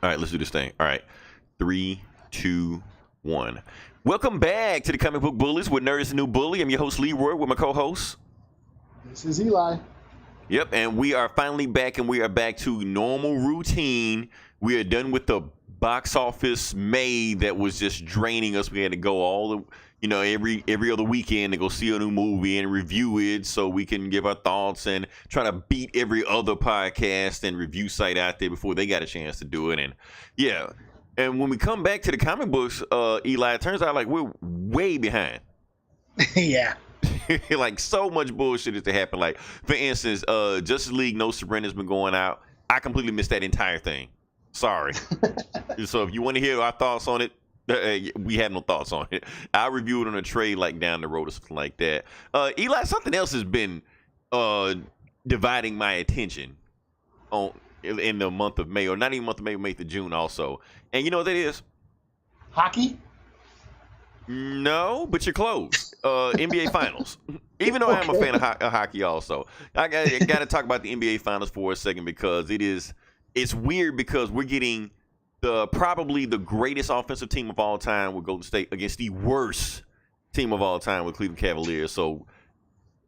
All right, let's do this thing. All right. 3, 2, 1. Welcome back to the Comic Book Bullies with Nerd is the New Bully. I'm your host, Leroy, with my co-host. This is Eli. Yep, and we are finally back, and we are back to normal routine. We are done with the box office May that was just draining us. We had to go all the, every other weekend to go see a new movie and review it so we can give our thoughts and try to beat every other podcast and review site out there before they got a chance to do it. And yeah, and when we come back to the comic books, Eli, it turns out like we're way behind. Yeah. Like so much bullshit has to happen. Like for instance, Justice League No Surrender's been going out. I completely missed that entire thing. Sorry. So if you want to hear our thoughts on it, we have no thoughts on it. I'll review it on a trade like down the road or something like that. Eli, something else has been dividing my attention in the month of May, or not even month of May, May to June also. And you know what that is? Hockey? No, but you're close. NBA Finals. Even though I'm a fan of hockey also. I got to talk about the NBA Finals for a second because it's weird because we're getting probably the greatest offensive team of all time with Golden State against the worst team of all time with Cleveland Cavaliers. So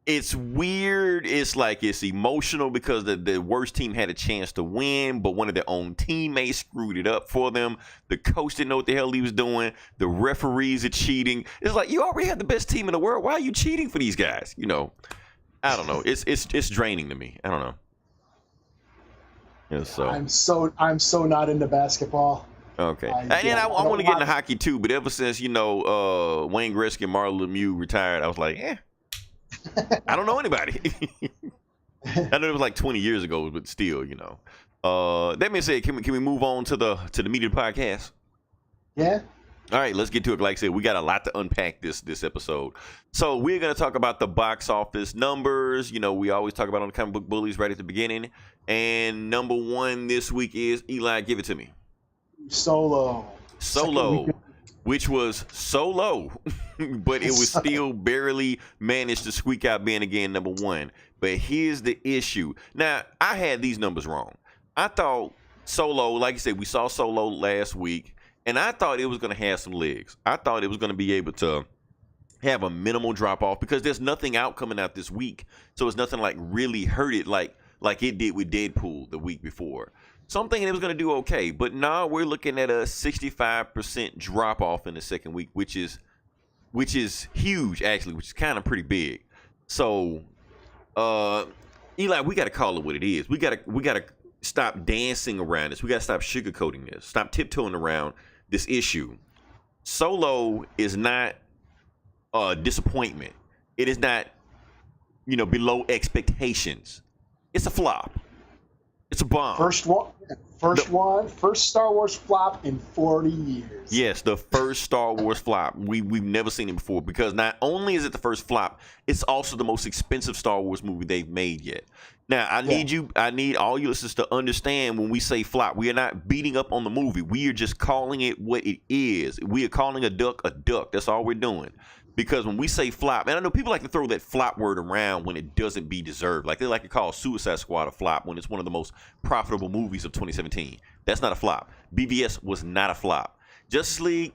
it's weird. It's like it's emotional because the worst team had a chance to win, but one of their own teammates screwed it up for them. The coach didn't know what the hell he was doing. The referees are cheating. It's like you already have the best team in the world. Why are you cheating for these guys? I don't know. It's draining to me. I don't know. Yeah, so I'm so not into basketball. Okay, I want to get into hockey too, but ever since Wayne Gretzky and Mario Lemieux retired, I was like, I don't know anybody. I know it was like 20 years ago, but still, That being said, can we move on to the meat of the podcast? Yeah. All right, let's get to it. Like I said, we got a lot to unpack this episode. So we're going to talk about the box office numbers. We always talk about on the Comic Book Bullies right at the beginning. And number one this week is, Eli, give it to me. Solo, which was so low, but it was still barely managed to squeak out being again number one. But here's the issue. Now, I had these numbers wrong. I thought Solo, like I said, we saw Solo last week, and I thought it was going to have some legs. I thought it was going to be able to have a minimal drop off because there's nothing out coming out this week. So it's nothing like really hurt it like it did with Deadpool the week before. So I'm thinking it was going to do okay. But now we're looking at a 65% drop off in the second week, which is huge, actually, which is kind of pretty big. So, Eli, we got to call it what it is. We got to stop dancing around this. We got to stop sugarcoating this. Stop tiptoeing around this issue. Solo is not a disappointment. It is not, below expectations. It's a flop. It's a bomb. First Star Wars flop in 40 years. Yes, the first Star Wars flop. We've never seen it before because not only is it the first flop, it's also the most expensive Star Wars movie they've made yet. Now, I need all you listeners to understand when we say flop, we are not beating up on the movie. We are just calling it what it is. We are calling a duck a duck. That's all we're doing. Because when we say flop, and I know people like to throw that flop word around when it doesn't be deserved. Like they like to call Suicide Squad a flop when it's one of the most profitable movies of 2017. That's not a flop. BVS was not a flop. Justice League,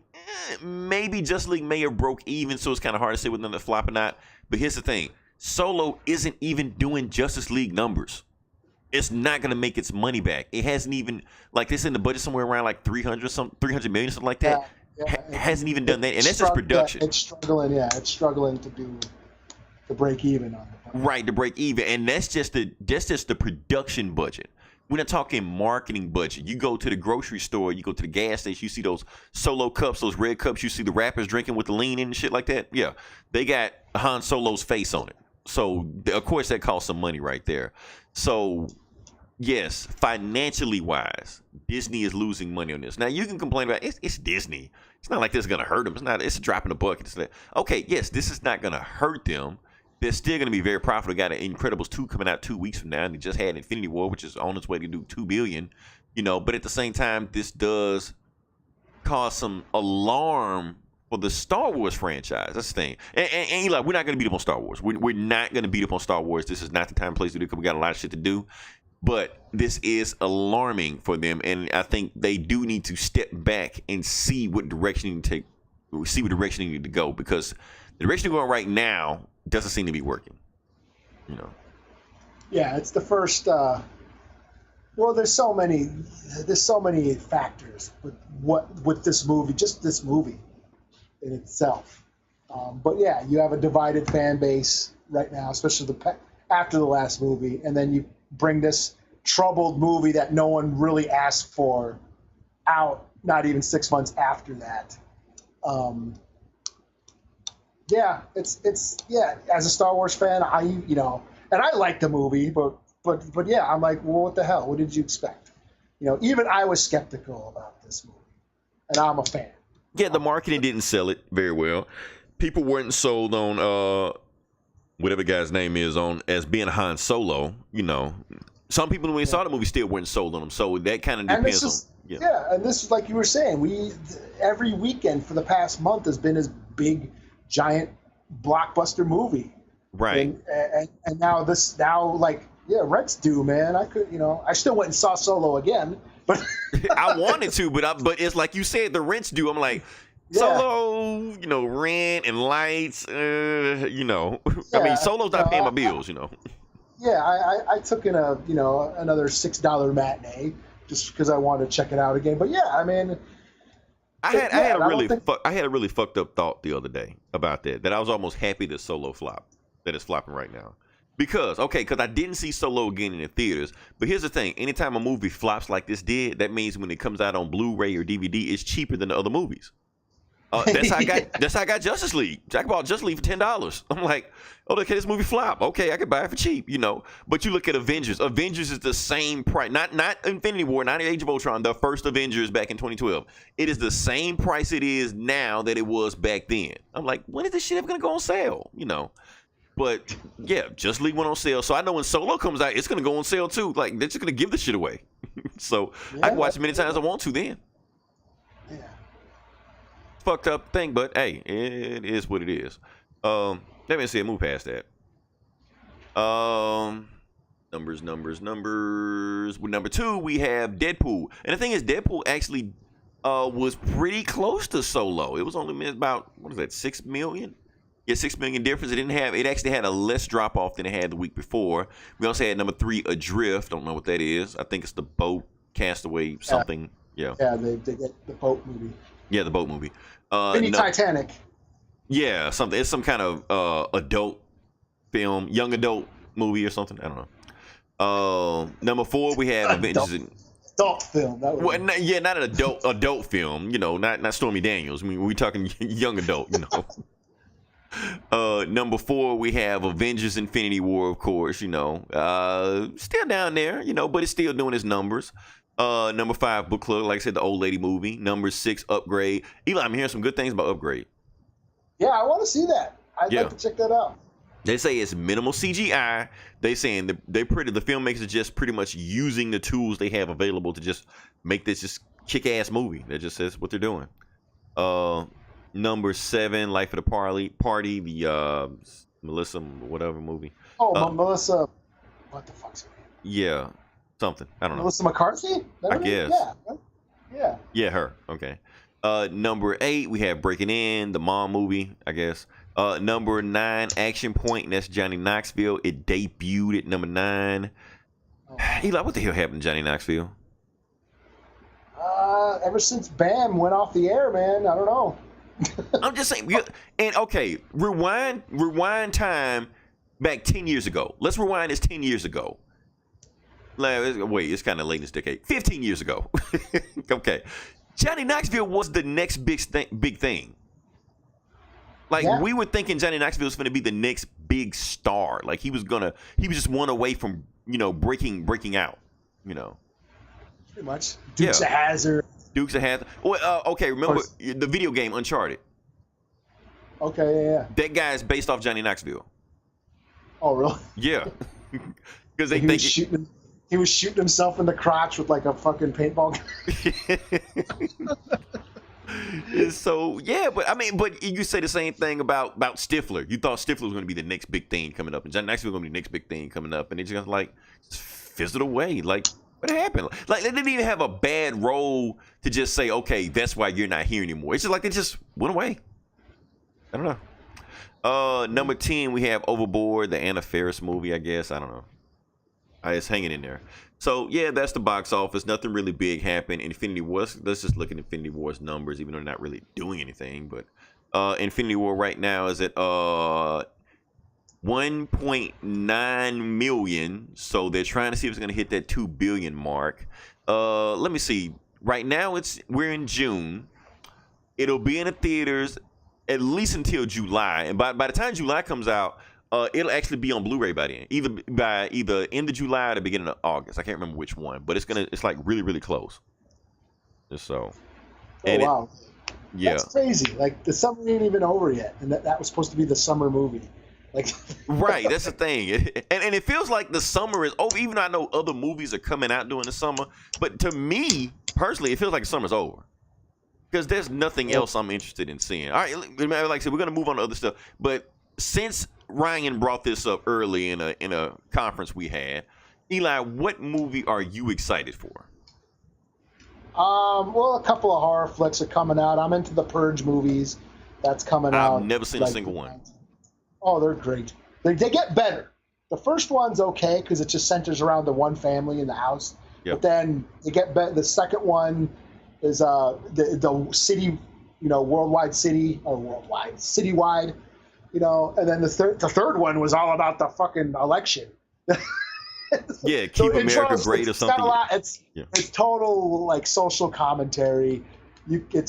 maybe Justice League may have broke even, so it's kind of hard to say whether it's a flop or not. But here's the thing. Solo isn't even doing Justice League numbers. It's not going to make its money back. It hasn't even, like this in the budget somewhere around like 300 million, something like that. Hasn't even done that, and that's just production. It's struggling to break even on it. Right, to break even, and that's just the production budget. We're not talking marketing budget. You go to the grocery store, you go to the gas station, you see those Solo cups, those red cups. You see the rappers drinking with the lean in and shit like that. Yeah, they got Han Solo's face on it. So of course that costs some money right there. So yes, financially wise, Disney is losing money on this. Now you can complain about it's Disney. It's not like this is gonna hurt them. It's a drop in the bucket. Okay, yes, this is not gonna hurt them. They're still gonna be very profitable. Got an Incredibles 2 coming out 2 weeks from now, and they just had Infinity War, which is on its way to do $2 billion. But at the same time, this does cause some alarm for the Star Wars franchise. That's the thing. And Eli, we're not gonna beat up on Star Wars. We're not gonna beat up on Star Wars. This is not the time and place to do it because we got a lot of shit to do. But this is alarming for them, and I think they do need to step back and see what direction you take, see what direction you need to go, because the direction you're going right now doesn't seem to be working. You know. Yeah, it's the first. Well, there's so many factors with this movie, just this movie in itself. But yeah, you have a divided fan base right now, especially after the last movie, and then you bring this troubled movie that no one really asked for out, not even 6 months after that. Yeah, it's yeah. As a Star Wars fan, and I like the movie, but yeah, I'm like, well, what the hell? What did you expect? Even I was skeptical about this movie, and I'm a fan. Yeah, the marketing didn't sell it very well. People weren't sold on whatever guy's name is on as being Han Solo. Some people when they saw the movie still weren't sold on him. So that kind of depends on. Yeah, and this is like you were saying. Every weekend for the past month has been this big, giant blockbuster movie. Right. And now rent's due, man. I still went and saw Solo again, but I wanted to, but it's like you said, the rent's due. I'm like, Solo, rent and lights, I mean, Solo's not paying my bills, Yeah, I took in another $6 matinee just because I wanted to check it out again. But yeah, I mean, I had a really fucked up thought the other day about that I was almost happy that Solo flopped, that it's flopping right now. Because I didn't see Solo again in the theaters. But here's the thing. Anytime a movie flops like this did, that means when it comes out on Blu-ray or DVD, it's cheaper than the other movies. That's how I got Justice League. Jack bought Justice League for $10. I'm like, okay, this movie flop. Okay, I could buy it for cheap, But you look at Avengers. Avengers is the same price. Not Infinity War, not Age of Ultron, the first Avengers back in 2012. It is the same price it is now that it was back then. I'm like, when is this shit ever gonna go on sale? But yeah, Justice League went on sale. So I know when Solo comes out, it's gonna go on sale too. Like they're just gonna give the shit away. So I can watch it many times I want to then. Yeah. Fucked up thing, but hey, it is what it is. Let me see. Move past that. Numbers. With number 2, we have Deadpool, and the thing is, Deadpool actually was pretty close to Solo. It was only about 6 million. Yeah, 6 million difference. It actually had a less drop off than it had the week before. We also had number 3, Adrift. Don't know what that is. I think it's the boat castaway something. Yeah. Yeah, they get the boat movie. Yeah, the boat movie. Titanic. Yeah, something. It's some kind of adult film, young adult movie or something. I don't know. Number 4, we have Avengers. Adult film. Not an adult film. Not Stormy Daniels. I mean, we're talking young adult. Number 4, we have Avengers: Infinity War, of course. Still down there. But it's still doing its numbers. Number 5, Book Club, like I said, the old lady movie. Number 6, Upgrade. Eli, I'm hearing some good things about Upgrade. Yeah, I want to see that. I'd like to check that out. They say it's minimal CGI. They saying the filmmakers are just pretty much using the tools they have available to just make this just kick-ass movie. That just says what they're doing. Number 7, Life of the Party, the Melissa whatever movie. Melissa. What the fuck's her name? Yeah. Something. I don't know. Melissa McCarthy? I guess. Yeah. Yeah, her. Okay. Number 8, we have Breaking In, the mom movie, I guess. Number 9, Action Point, and that's Johnny Knoxville. It debuted at number 9. Eli, what the hell happened to Johnny Knoxville? Ever since Bam went off the air, man, I don't know. I'm just saying. And okay, rewind time back 10 years ago. Let's rewind this 10 years ago. Wait, it's kind of late in this decade. 15 years ago. Okay. Johnny Knoxville was the next big thing. We were thinking Johnny Knoxville was going to be the next big star. Like he was just one away from, breaking out, Pretty much. Dukes of Hazzard. Well, okay, remember the video game Uncharted? Okay, yeah. That guy is based off Johnny Knoxville. Oh, really? Yeah. Because he was shooting himself in the crotch with like a fucking paintball gun. So yeah, but you say the same thing about Stifler. You thought Stifler was going to be the next big thing coming up, and Johnny Knoxville was going to be the next big thing coming up, and it's just like fizzled away. Like, what happened? Like, they didn't even have a bad role to just say, okay, that's why you're not here anymore. It's just like they just went away. I don't know. Number 10, we have Overboard, the Anna Faris movie, I guess. I don't know. It's hanging in there. So, yeah, that's the box office. Nothing really big happened. Infinity War, let's just look at Infinity War's numbers, even though they're not really doing anything. But Infinity War right now is at 1.9 million. So they're trying to see if it's going to hit that 2 billion mark. Let me see. Right now, we're in June. It'll be in the theaters at least until July. And by the time July comes out, it'll actually be on Blu-ray by then, either end of July or the beginning of August. I can't remember which one, but it's like really, really close. Just so. Oh, wow. Yeah. That's crazy. Like, the summer ain't even over yet, and that was supposed to be the summer movie. Like, right, that's the thing. And it feels like the summer is over, even though I know other movies are coming out during the summer. But to me, personally, it feels like the summer's over. Because there's nothing else I'm interested in seeing. All right, like I said, we're going to move on to other stuff. But since Ryan brought this up early in a conference we had, Eli, what movie are you excited for? Well, a couple of horror flicks are coming out. I'm into the Purge movies. That's coming out. I've never seen a single one. Oh, they're great. They get better. The first one's okay because it just centers around the one family in the house. Yep. But then they get better. The second one is the city, worldwide city or citywide, and then the third one was all about the fucking election. Yeah, keep America great or something. It's total like social commentary. You can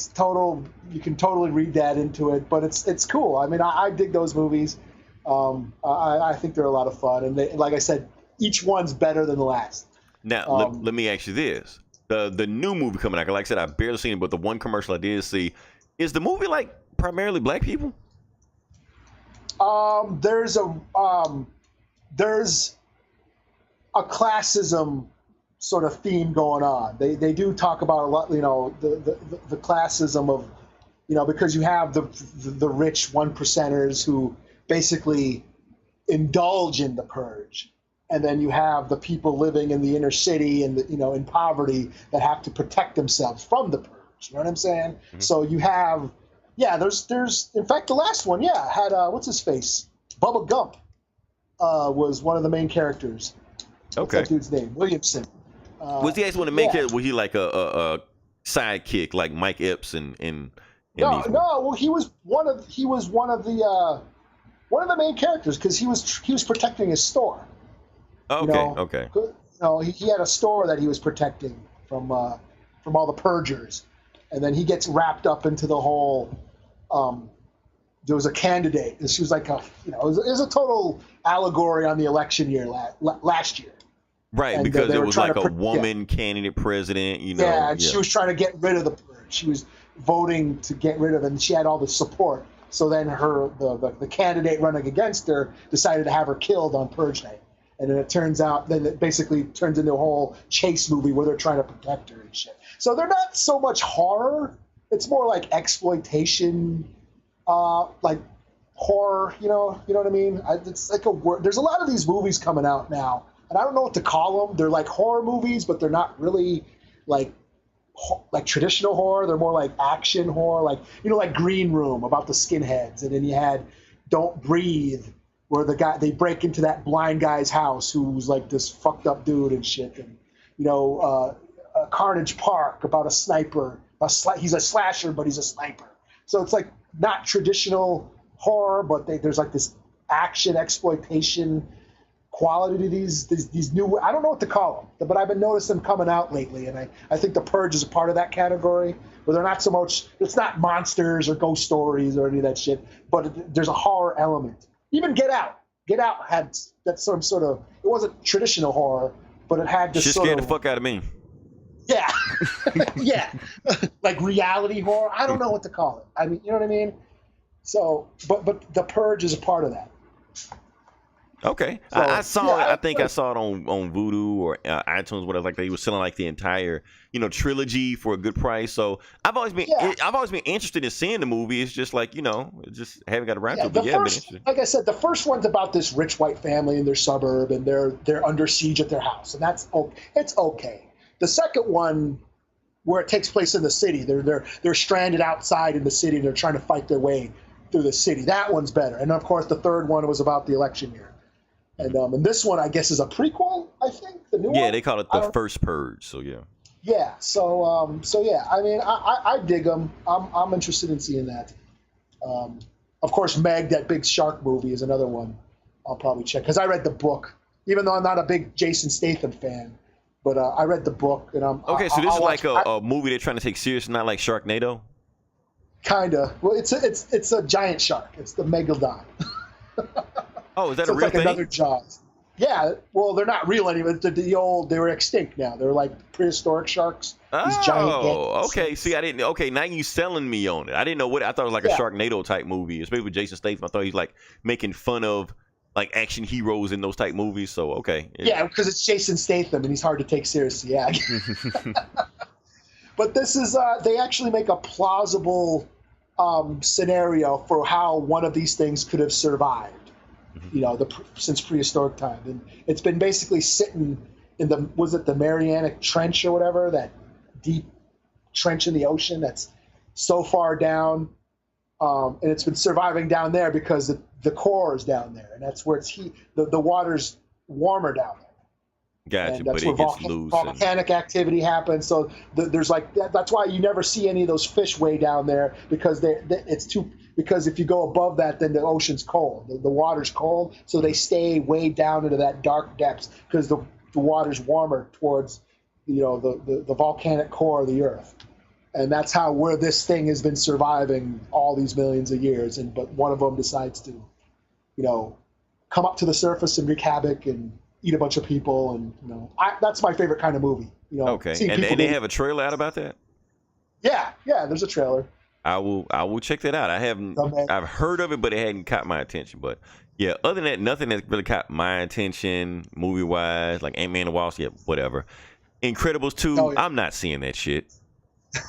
totally read that into it, but it's cool. I mean, I dig those movies. I think they're a lot of fun, and like I said, each one's better than the last. Now, let me ask you this. The new movie coming out, like I said, I've barely seen it, but the one commercial I did see, is the movie like primarily black people? There's a classism sort of theme going on. They do talk about a lot, the classism of, because you have the rich one percenters who basically indulge in the purge. And then you have the people living in the inner city and in poverty that have to protect themselves from the purge. You know what I'm saying? Mm-hmm. So you have, there's in fact the last one, had what's his face? Bubba Gump was one of the main characters. Okay. What's that dude's name? Williamson. Was he actually one of the main characters? Was he like a sidekick like Mike Epps in No. Well, he was one of the main characters because he was protecting his store. Okay. He had a store that he was protecting from all the purgers, and then he gets wrapped up into the whole. There was a candidate, and she was like it was a total allegory on the election year last year. Right, and because there was like a woman candidate president, Yeah, and she was trying to get rid of the purge. She was voting to get rid of it, and she had all the support. So then the candidate running against her decided to have her killed on Purge Night. And then it basically turns into a whole chase movie where they're trying to protect her and shit. So they're not so much horror. It's more like exploitation, like horror, you know what I mean? It's like a word. There's a lot of these movies coming out now, and I don't know what to call them. They're like horror movies, but they're not really like traditional horror. They're more like action horror, like Green Room about the skinheads. And then you had Don't Breathe, where they break into that blind guy's house who's like this fucked up dude and shit. And, Carnage Park about a sniper. He's a slasher, but he's a sniper. So it's like not traditional horror, but there's like this action exploitation quality to these new. I don't know what to call them, but I've been noticing them coming out lately, and I think The Purge is a part of that category. Where they're not so much. It's not monsters or ghost stories or any of that shit, but there's a horror element. Even Get Out. Get Out had that sort of. It wasn't traditional horror, but it had this. Shit scared the fuck out of me. Yeah, yeah, like reality horror. I don't know what to call it. I mean, you know what I mean. So, but The Purge is a part of that. Okay, So I saw it. yeah, I think I saw it on Vudu or iTunes, whatever. Like they were selling like the entire, trilogy for a good price. So yeah, I've always been interested in seeing the movie. It's just like just haven't got around to yeah. it. But The yeah, I've been first, interested. like I said, the first one's about this rich white family in their suburb, and they're under siege at their house, and it's okay. The second one, where it takes place in the city, they're stranded outside in the city, and they're trying to fight their way through the city. That one's better. And of course, the third one was about the election year. And this one, I guess, is a prequel. I think the new one. Yeah, they call it the First Purge. So yeah. Yeah. So yeah. I mean, I dig them. I'm interested in seeing that. Of course, Meg, that big shark movie, is another one I'll probably check because I read the book. Even though I'm not a big Jason Statham fan, but I read the book and I'm okay. So this is like a movie they're trying to take serious, not like Sharknado. Kinda. Well, it's a giant shark. It's the megalodon. Oh, is that so a real it's like thing? another Jaws. Yeah. Well, they're not real anymore. They were extinct now. They're like prehistoric sharks. These giant. Oh, okay. See, I didn't. Okay, now you selling me on it. I didn't know what I thought it was like a Sharknado type movie, especially with Jason Statham. I thought he's like making fun of like action heroes in those type movies. So okay. Yeah, because it's Jason Statham and he's hard to take seriously. Yeah. But this is they actually make a plausible scenario for how one of these things could have survived. Since prehistoric time, and it's been basically sitting in the Mariana Trench or whatever, that deep trench in the ocean that's so far down, and it's been surviving down there because the core is down there, and that's where it's the water's warmer down there. Gotcha, That's but where it gets loose. Volcanic activity happens. So there's like that's why you never see any of those fish way down there because it's too. Because if you go above that, then the ocean's cold. The water's cold, so they stay way down into that dark depths because the water's warmer towards, the volcanic core of the Earth, and that's where this thing has been surviving all these millions of years. But one of them decides to, come up to the surface and wreak havoc and eat a bunch of people, and that's my favorite kind of movie. Okay, and they have a trailer out about that. Yeah, there's a trailer. I will check that out. I've heard of it, but it hadn't caught my attention. But yeah, other than that, nothing has really caught my attention movie wise, like Ant-Man and the Wasp, yeah, whatever. Incredibles 2, Oh, yeah. I'm not seeing that shit.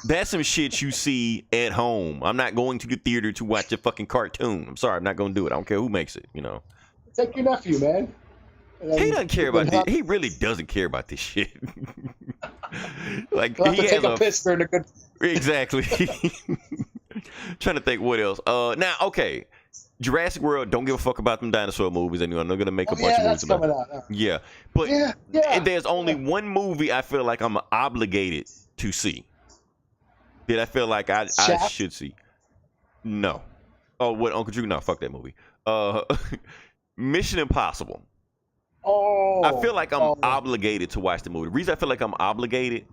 That's some shit you see at home. I'm not going to the theater to watch a fucking cartoon. I'm sorry, I'm not going to do it. I don't care who makes it, Take your nephew, man. He doesn't care about this. He really doesn't care about this shit. Like We'll have he to take has a piss during a good. Exactly. Trying to think what else. Now, okay, Jurassic World. Don't give a fuck about them dinosaur movies. Anyway, they're gonna make a bunch of movies about it. Out. Yeah, but there's only one movie I feel like I'm obligated to see. That I feel like I should see. No. Oh, what, Uncle Drew? No, fuck that movie. Mission Impossible. Oh. I feel like I'm obligated to watch the movie. The reason I feel like I'm obligated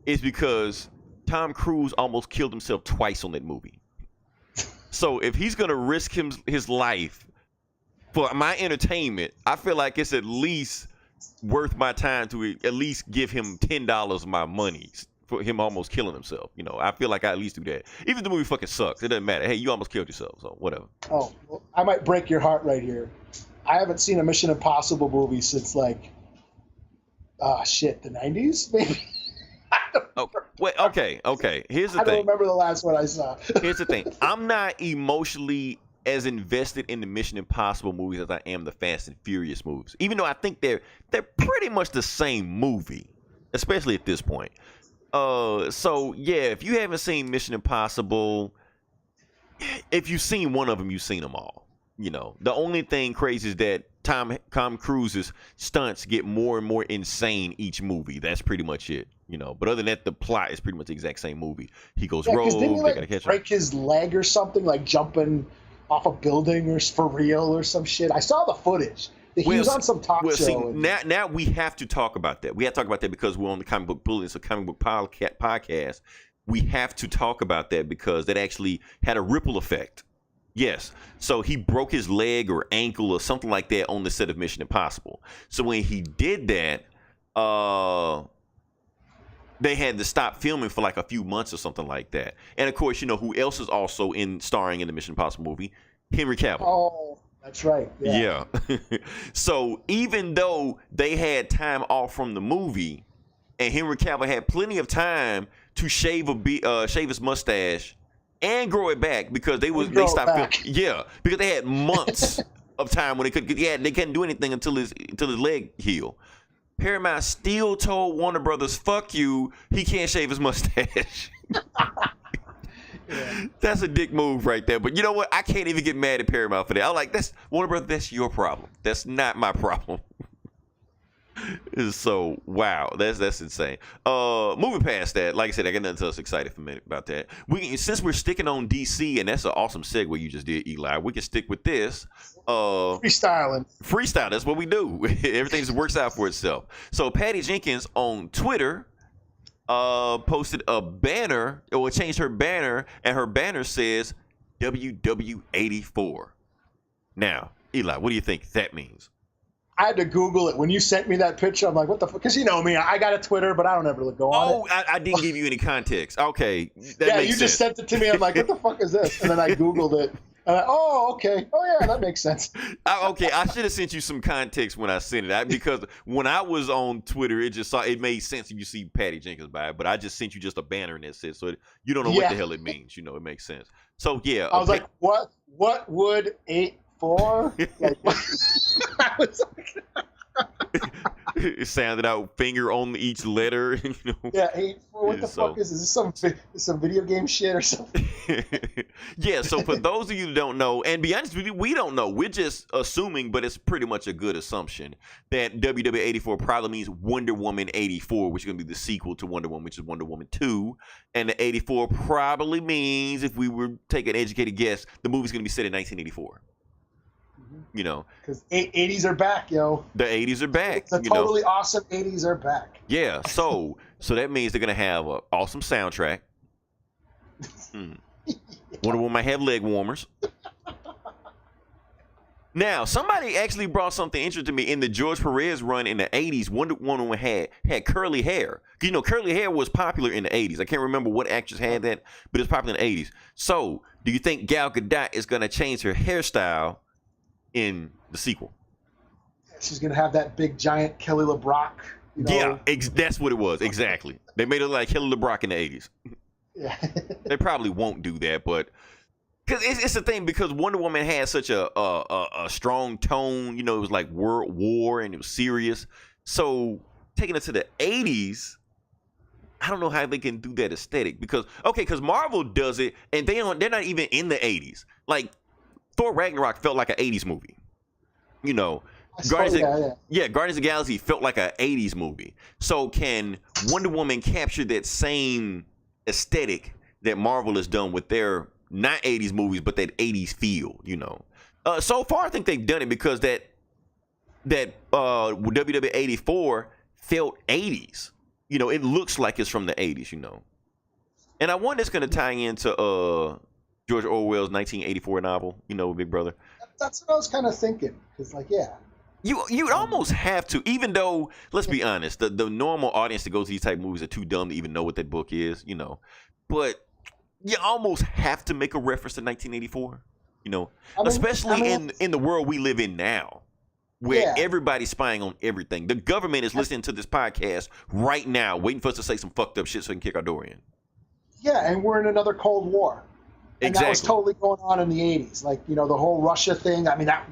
is because Tom Cruise almost killed himself twice on that movie. So if he's gonna risk his life for my entertainment, I feel like it's at least worth my time to at least give him $10 of my money for him almost killing himself. I feel like I at least do that. Even if the movie fucking sucks, it doesn't matter. Hey, you almost killed yourself, so whatever. Oh, well, I might break your heart right here. I haven't seen a Mission Impossible movie since the 90s, maybe. Oh, wait, okay. Here's the thing. I don't remember the last one I saw. Here's the thing. I'm not emotionally as invested in the Mission Impossible movies as I am the Fast and Furious movies. Even though I think they're pretty much the same movie, especially at this point. So yeah, if you haven't seen Mission Impossible, if you've seen one of them, you've seen them all. The only thing crazy is that Tom Cruise's stunts get more and more insane each movie. That's pretty much it. But other than that, the plot is pretty much the exact same movie. He goes rogue. Didn't he break his leg or something, like jumping off a building or for real or some shit? I saw the footage. He was on some talk show. See, now we have to talk about that. We have to talk about that because we're on the Comic Book Bullet. It's a comic book podcast. We have to talk about that because that actually had a ripple effect. Yes. So he broke his leg or ankle or something like that on the set of Mission Impossible. So when he did that, they had to stop filming for like a few months or something like that. And of course, who else is also starring in the Mission Impossible movie? Henry Cavill. Oh, That's right. Yeah. Yeah. So even though they had time off from the movie, and Henry Cavill had plenty of time to shave shave his mustache and grow it back because they stopped because they had months of time when they couldn't do anything until his leg healed. Paramount still told Warner Brothers, "Fuck you, he can't shave his mustache." Yeah. That's a dick move right there. But you know what? I can't even get mad at Paramount for that. I'm like, that's Warner Brothers. That's your problem. That's not my problem. So wow, that's insane. Moving past that, like I said, I got nothing else excited for a minute about that. Since we're sticking on DC, and that's an awesome segue you just did, Eli. We can stick with this. Freestyling. Freestyle. That's what we do. Everything just works out for itself. So Patty Jenkins on Twitter posted a banner, or changed her banner, and her banner says WW84. Now, Eli, what do you think that means? I had to Google it. When you sent me that picture, I'm like, what the fuck? Because you know me, I got a Twitter, but I don't ever go on it. Oh, I didn't give you any context. Okay. Yeah, you just sent it to me. I'm like, what the fuck is this? And then I Googled it. And okay. Oh, yeah, that makes sense. Okay, I should have sent you some context when I sent it. Because when I was on Twitter, it made sense if you see Patty Jenkins by it. But I just sent you just a banner and that's it. So you don't know what the hell it means. You know, it makes sense. So, yeah. I was like, what would 8-4? Like, I was like... It sounded out finger on each letter. You know? Yeah, 8-4. What the fuck is this? Is this some video game shit or something? Yeah, so for those of you who don't know, and be honest with you, we don't know. We're just assuming, but it's pretty much a good assumption that WW84 probably means Wonder Woman 84, which is going to be the sequel to Wonder Woman, which is Wonder Woman 2. And the 84 probably means, if we were to take an educated guess, the movie's going to be set in 1984. You know, because 80s are back, yo. The 80s are back. The totally awesome 80s are back. Yeah, so that means they're gonna have an awesome soundtrack. Wonder Woman might have leg warmers. Now, somebody actually brought something interesting to me. In the George Perez run in the 80s, Wonder Woman had curly hair. You know, curly hair was popular in the 80s. I can't remember what actress had that, but it was popular in the 80s. So, do you think Gal Gadot is gonna change her hairstyle in the sequel? She's gonna have that big giant Kelly LeBrock. You know? Yeah, that's what it was. Exactly. They made it like Kelly LeBrock in the 80s. Yeah. They probably won't do that, but because it's the thing, because Wonder Woman had such a strong tone. You know, it was like World War and it was serious. So taking it to the 80s, I don't know how they can do that aesthetic because Marvel does it and they're not even in the 80s. Like Thor Ragnarok felt like an 80s movie. You know, Guardians of the Galaxy felt like an 80s movie. So can Wonder Woman capture that same aesthetic that Marvel has done with their not 80s movies, but that 80s feel, you know? So far, I think they've done it because that WW84 felt 80s. You know, it looks like it's from the 80s, you know? And I wonder it's going to tie into George Orwell's 1984 novel, you know, Big Brother. That's what I was kind of thinking. Because, like, yeah. You'd almost have to, even though, let's be honest, the normal audience that goes to these type of movies are too dumb to even know what that book is, you know. But you almost have to make a reference to 1984, you know, especially in the world we live in now, where everybody's spying on everything. The government is listening to this podcast right now, waiting for us to say some fucked up shit so they can kick our door in. Yeah, and we're in another Cold War. And exactly. That was totally going on in the 80s. Like, you know, the whole Russia thing. I mean, there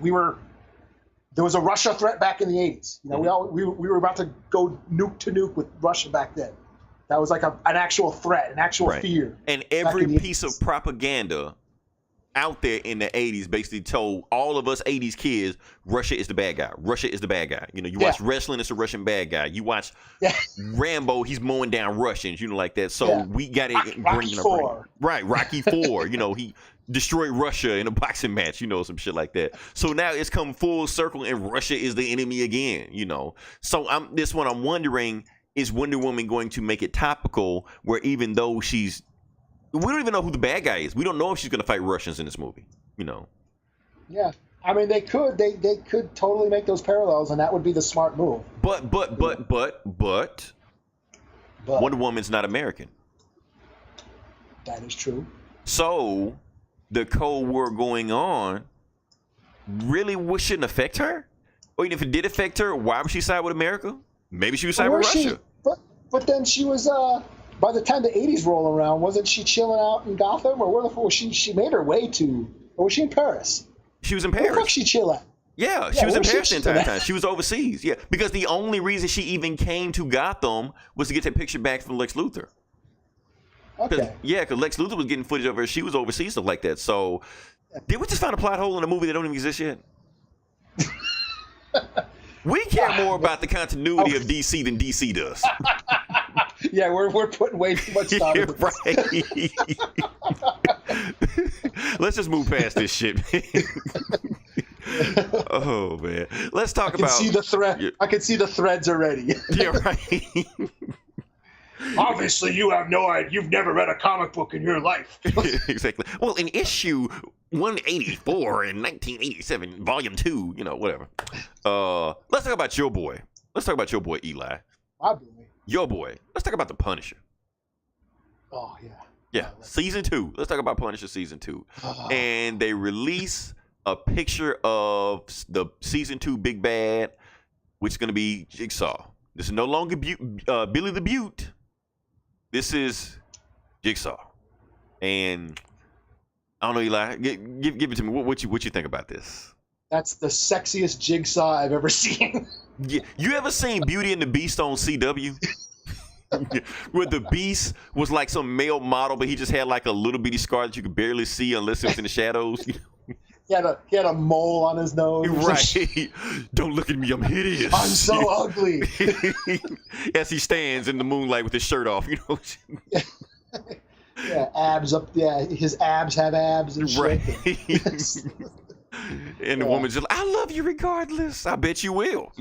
was a Russia threat back in the 80s. You know, we were about to go nuke to nuke with Russia back then. That was like an actual threat, an actual fear. And every piece of propaganda out there in the 80s basically told all of us 80s kids, Russia is the bad guy. Russia is the bad guy. You know, you watch wrestling, it's a Russian bad guy. You watch Rambo, he's mowing down Russians, you know, like that. So we got it ingrained in our brain. Right, Rocky IV, you know, he destroyed Russia in a boxing match, you know, some shit like that. So now it's come full circle and Russia is the enemy again, you know. So I'm wondering, is Wonder Woman going to make it topical where even though we don't even know who the bad guy is. We don't know if she's going to fight Russians in this movie, you know. Yeah. I mean, they could totally make those parallels, and that would be the smart move. But Wonder Woman's not American. That is true. So the Cold War going on, really shouldn't affect her. Or even if it did affect her, why would she side with America? Maybe she would side with Russia. But then she was by the time the 80s roll around, wasn't she chilling out in Gotham, or where the fuck was she? She made her way to, or was she in Paris? She was in Where Paris. the fuck she chill at? Yeah, she was in Paris the entire time. She was overseas. Yeah, because the only reason she even came to Gotham was to get that picture back from Lex Luthor. Okay. Yeah, because Lex Luthor was getting footage of her. She was overseas, stuff like that. So, did we just find a plot hole in a movie that don't even exist yet? We care more about the continuity of DC than DC does. Yeah, we're putting way too much thought into this. Right. Let's just move past this shit, man. Oh man, let's talk about. See the thread. Yeah. I can see the threads already. Yeah, right. Obviously, you have no idea. You've never read a comic book in your life. Exactly. Well, in issue 184 in 1987, volume 2, whatever. Let's talk about your boy. Let's talk about your boy, Eli. My boy. Your boy. Let's talk about the Punisher. Oh, yeah. Yeah, season 2. Let's talk about Punisher season 2. And they release a picture of the season 2 big bad, which is going to be Jigsaw. This is no longer Billy the Beaut. This is Jigsaw. And I don't know, Eli. Give it to me. What you think about this? That's the sexiest Jigsaw I've ever seen. Yeah, you ever seen Beauty and the Beast on CW? Where the Beast was like some male model, but he just had like a little bitty scar that you could barely see unless it was in the shadows. He had a mole on his nose. Right. Don't look at me, I'm hideous. I'm so ugly. As he stands in the moonlight with his shirt off, Yeah, abs up. Yeah, his abs have abs and shit. Right. And the woman's just like, I love you regardless. I bet you will.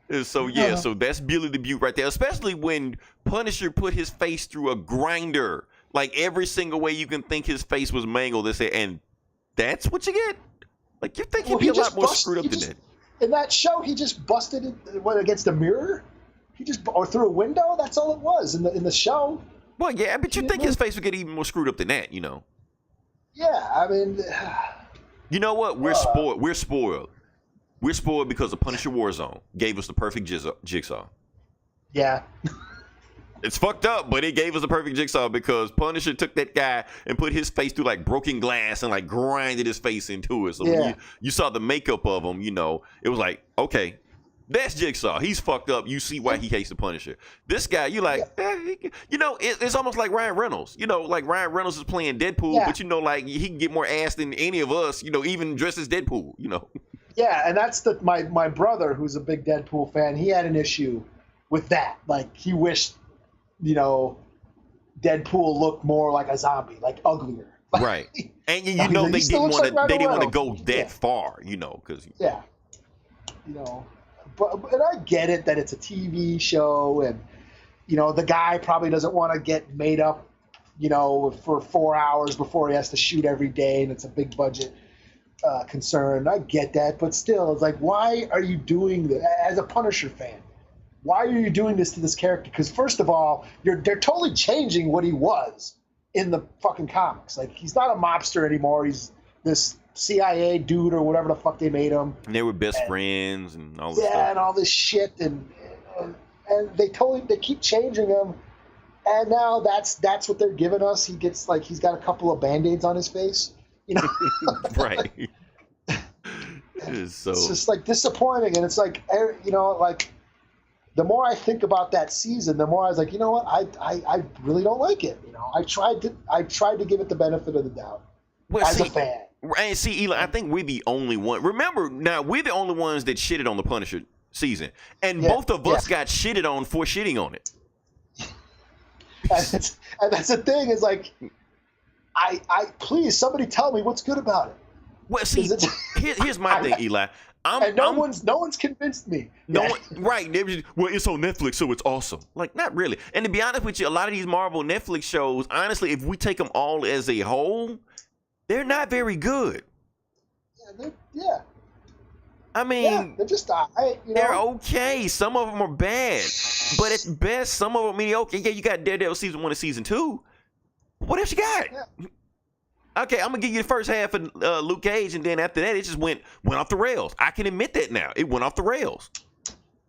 And so so that's Billy the Beaut right there. Especially when Punisher put his face through a grinder, like every single way you can think his face was mangled. They say, and that's what you get. Like you think he'd be a lot more screwed up than that. In that show, he just busted it against a mirror. Or through a window. That's all it was in the show. Well, yeah, but you think his face would get even more screwed up than that, Yeah, I mean. You know what? We're spoiled. We're spoiled. We're spoiled because the Punisher Warzone gave us the perfect Jigsaw. Yeah. It's fucked up, but it gave us a perfect Jigsaw because Punisher took that guy and put his face through like broken glass and like grinded his face into it. So when you saw the makeup of him, it was like, okay, that's Jigsaw. He's fucked up. You see why he hates the Punisher. This guy, you like, it's almost like Ryan Reynolds. Like Ryan Reynolds is playing Deadpool, but like he can get more ass than any of us. Even dressed as Deadpool. Yeah, and that's my brother, who's a big Deadpool fan. He had an issue with that. Like he wished, Deadpool looked more like a zombie, like uglier. Right, and they didn't want to go that far. Because and I get it that it's a TV show, and the guy probably doesn't want to get made up, for 4 hours before he has to shoot every day, and it's a big budget concern. I get that, but still, it's like, why are you doing this as a Punisher fan? Why are you doing this to this character? Because first of all, they're totally changing what he was in the fucking comics. Like he's not a mobster anymore. He's this CIA dude or whatever the fuck they made him. And they were best friends and all this stuff. Yeah, and all this shit, and they keep changing him, and now that's what they're giving us. He gets like he's got a couple of Band-Aids on his face, Right. It's just like disappointing, and it's like like the more I think about that season, the more I was like, what, I really don't like it. I tried to give it the benefit of the doubt as a fan. And see, Eli, I think we're the only one. Remember, now we're the only ones that shitted on the Punisher season, and both of us got shitted on for shitting on it. And that's the thing is like, I please somebody tell me what's good about it. Well, see, here's my thing, Eli. No one's convinced me. Right? Well, it's on Netflix, so it's awesome. Like, not really. And to be honest with you, a lot of these Marvel Netflix shows, honestly, if we take them all as a whole, they're not very good. Yeah. I mean, they're just they're okay. Some of them are bad, but at best, some of them are mediocre. Yeah, you got Daredevil season 1 and season 2. What else you got? Okay, I'm gonna give you the first half of Luke Cage, and then after that, it just went off the rails. I can admit that now. It went off the rails.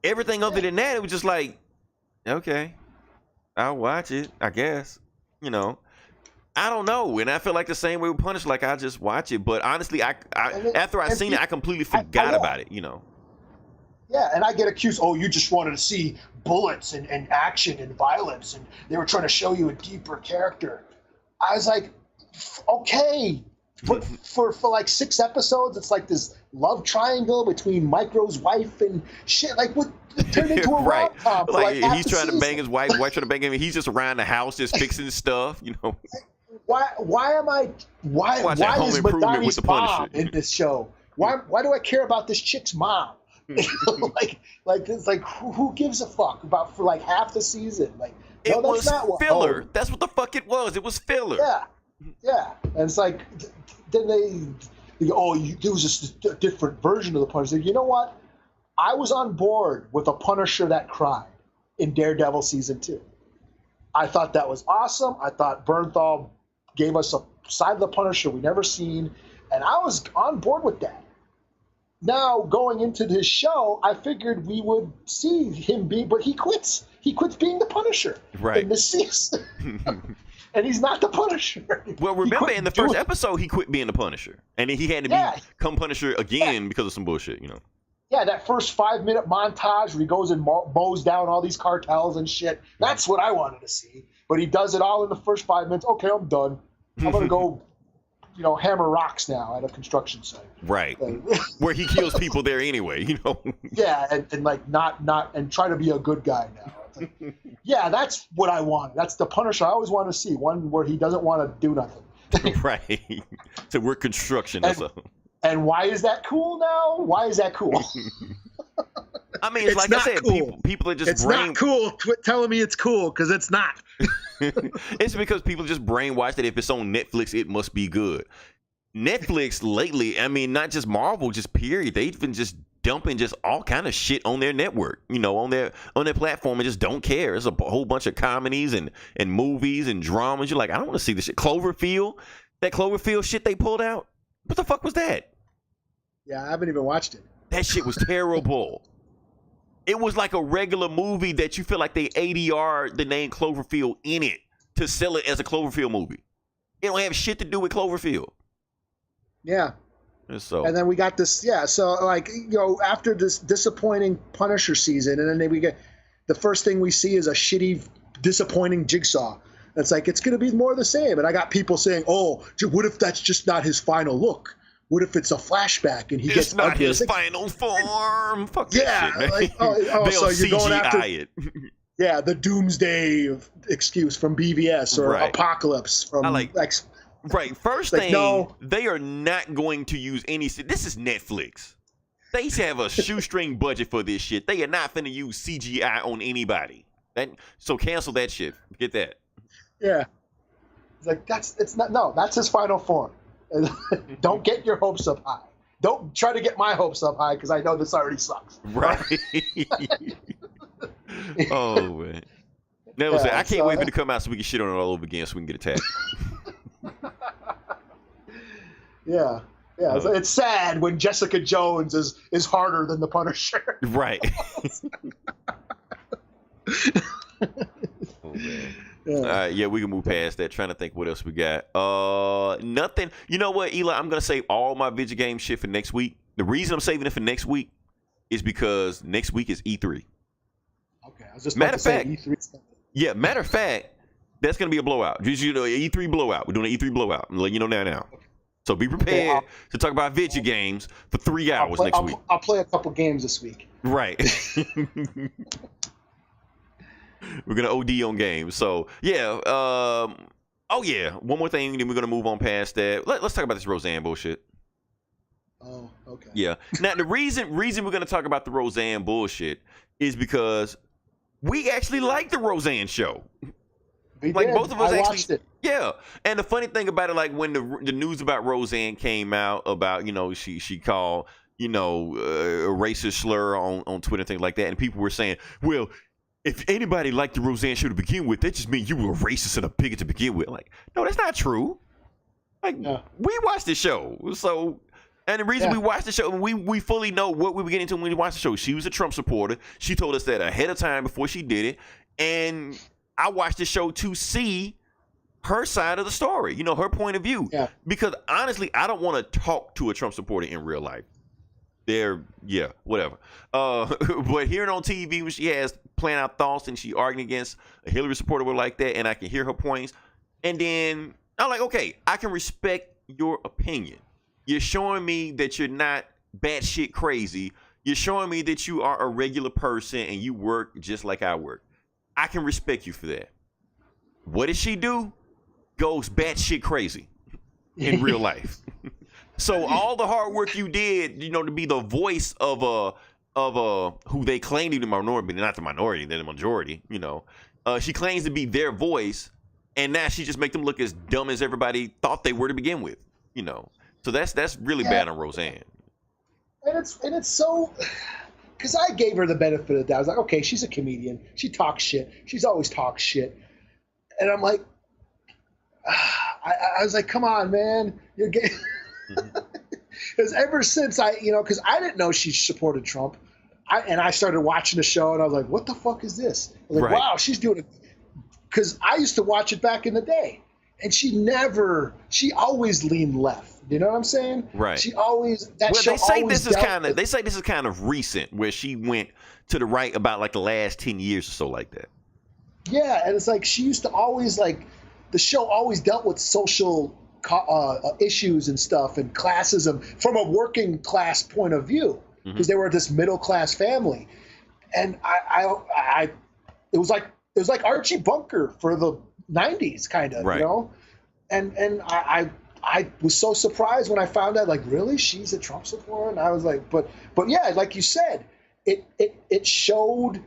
Everything other than that, it was just like, okay, I'll watch it, I guess. You know, I don't know, and I feel like the same way with Punisher. Like I just watch it, but honestly, after I seen it, I completely forgot about it. You know. Yeah, and I get accused, oh, you just wanted to see bullets and action and violence, and they were trying to show you a deeper character. I was like, okay, but for like 6 episodes, it's like this love triangle between Micro's wife and shit. Like, what? It turned into a right. rom-com. Like half he's the trying season. to bang his wife trying to bang him. He's just around the house, just fixing stuff. You know. Why is Madani's mom in this show? Why do I care about this chick's mom? like it's like who gives a fuck about for like half the season? Like it was filler. That's what the fuck it was. It was filler. Yeah. And it's like then there was just a different version of the Punisher. You know what? I was on board with a Punisher that cried in Daredevil season 2. I thought that was awesome. I thought Bernthal gave us a side of the Punisher we never seen, and I was on board with that. Now, going into this show, I figured we would see him but he quits. He quits being the Punisher in this season. And he's not the Punisher. Well, remember in the first episode, he quit being the Punisher. And then he had to become Punisher again because of some bullshit, you know. Yeah, that first 5-minute montage where he goes and mows down all these cartels and shit. That's what I wanted to see. But he does it all in the first 5 minutes. Okay, I'm done. I'm going to go... hammer rocks now at a construction site. Right. Where he kills people there anyway, you know. Yeah, and like not and try to be a good guy now. Like, yeah, that's what I wanted. That's the Punisher I always want to see. One where he doesn't want to do nothing. Right. So we're construction. And why is that cool now? Why is that cool? I mean, it's like I said, cool. people are just It's not cool. Quit telling me it's cool, because it's not. It's because people just brainwashed that if it's on Netflix, it must be good. Netflix lately, I mean, not just Marvel, just period. They've been just dumping just all kind of shit on their network, on their platform, and just don't care. There's a whole bunch of comedies and movies and dramas. You're like, I don't want to see this shit. That Cloverfield shit they pulled out. What the fuck was that? Yeah, I haven't even watched it. That shit was terrible. It was like a regular movie that you feel like they ADR the name Cloverfield in it to sell it as a Cloverfield movie. It don't have shit to do with Cloverfield. Yeah. So. And then we got this, so like, after this disappointing Punisher season, and then we get the first thing we see is a shitty, disappointing Jigsaw. It's like, it's going to be more of the same. And I got people saying, oh, what if that's just not his final look? What if it's a flashback and he gets not ugly? his final form? Fuck that shit, man. Like, so you're going after it. Yeah, the Doomsday excuse from BVS or Apocalypse from Right. First thing, no. They are not going to use any. This is Netflix. They have a shoestring budget for this shit. They are not finna use CGI on anybody. So cancel that shit. Get that. Yeah. It's like that's his final form. Don't get your hopes up high. Don't try to get my hopes up high because I know this already sucks. Right. Oh man. I can't wait for it to come out so we can shit on it all over again so we can get attacked. Yeah. It's sad when Jessica Jones is harder than the Punisher. Right. Oh man. Yeah. All right, we can move past that. Trying to think what else we got. Nothing. You know what, Eli? I'm gonna save all my video game shit for next week. The reason I'm saving it for next week is because next week is E3. Okay, I was just matter of fact, E3. Yeah, matter of fact, that's gonna be a blowout. Just E3 blowout. We're doing an E3 blowout. I'm letting you know now. So be prepared to talk about video games for 3 hours next week. I'll play a couple games this week. Right. We're gonna OD on games. So one more thing, then we're gonna move on past that. Let's talk about this Roseanne bullshit. Oh, okay. Yeah. Now the reason we're gonna talk about the Roseanne bullshit is because we actually like the Roseanne show. Both of us watched it. Yeah. And the funny thing about it, like when the news about Roseanne came out about, she called, a racist slur on Twitter and things like that, and people were saying, well, if anybody liked the Roseanne show to begin with, that just means you were a racist and a bigot to begin with. Like, no, that's not true. Like Yeah. we watched the show, so. And the reason we watched the show, we fully know what we were getting into when we watched the show. She was a Trump supporter. She told us that ahead of time before she did it. And I watched the show to see her side of the story, you know, her point of view. Yeah. Because honestly, I don't want to talk to a Trump supporter in real life. Whatever. But hearing on TV when she has playing out thoughts and she arguing against a Hillary supporter like that, and I can hear her points. And then I'm like, okay, I can respect your opinion. You're showing me that you're not batshit crazy. You're showing me that you are a regular person and you work just like I work. I can respect you for that. What does she do? Goes batshit crazy in real life. So all the hard work you did, you know, to be the voice of who they claim to be the minority, but not the minority, they're the majority. You know, she claims to be their voice, and now she just make them look as dumb as everybody thought they were to begin with. You know. So that's really bad on Roseanne. And it's so, because I gave her the benefit of the doubt. I was like, okay, she's a comedian. She talks shit. She's always talked shit. And I'm like, I was like, come on, man, you're gay. Because ever since because I didn't know she supported Trump, I started watching the show and I was like, what the fuck is this? I was like, wow, she's doing it. Because I used to watch it back in the day, and she always leaned left. You know what I'm saying? Right. She always they say this is kind of recent, where she went to the right about like the last 10 years or so, like that. Yeah, and it's like she used to always the show always dealt with social issues and stuff and classism from a working class point of view, because they were this middle class family, and it was like Archie Bunker for the 90s, kind of, you know, and I was so surprised when I found out, like, really, she's a Trump supporter, and I was like, but yeah, like you said, it showed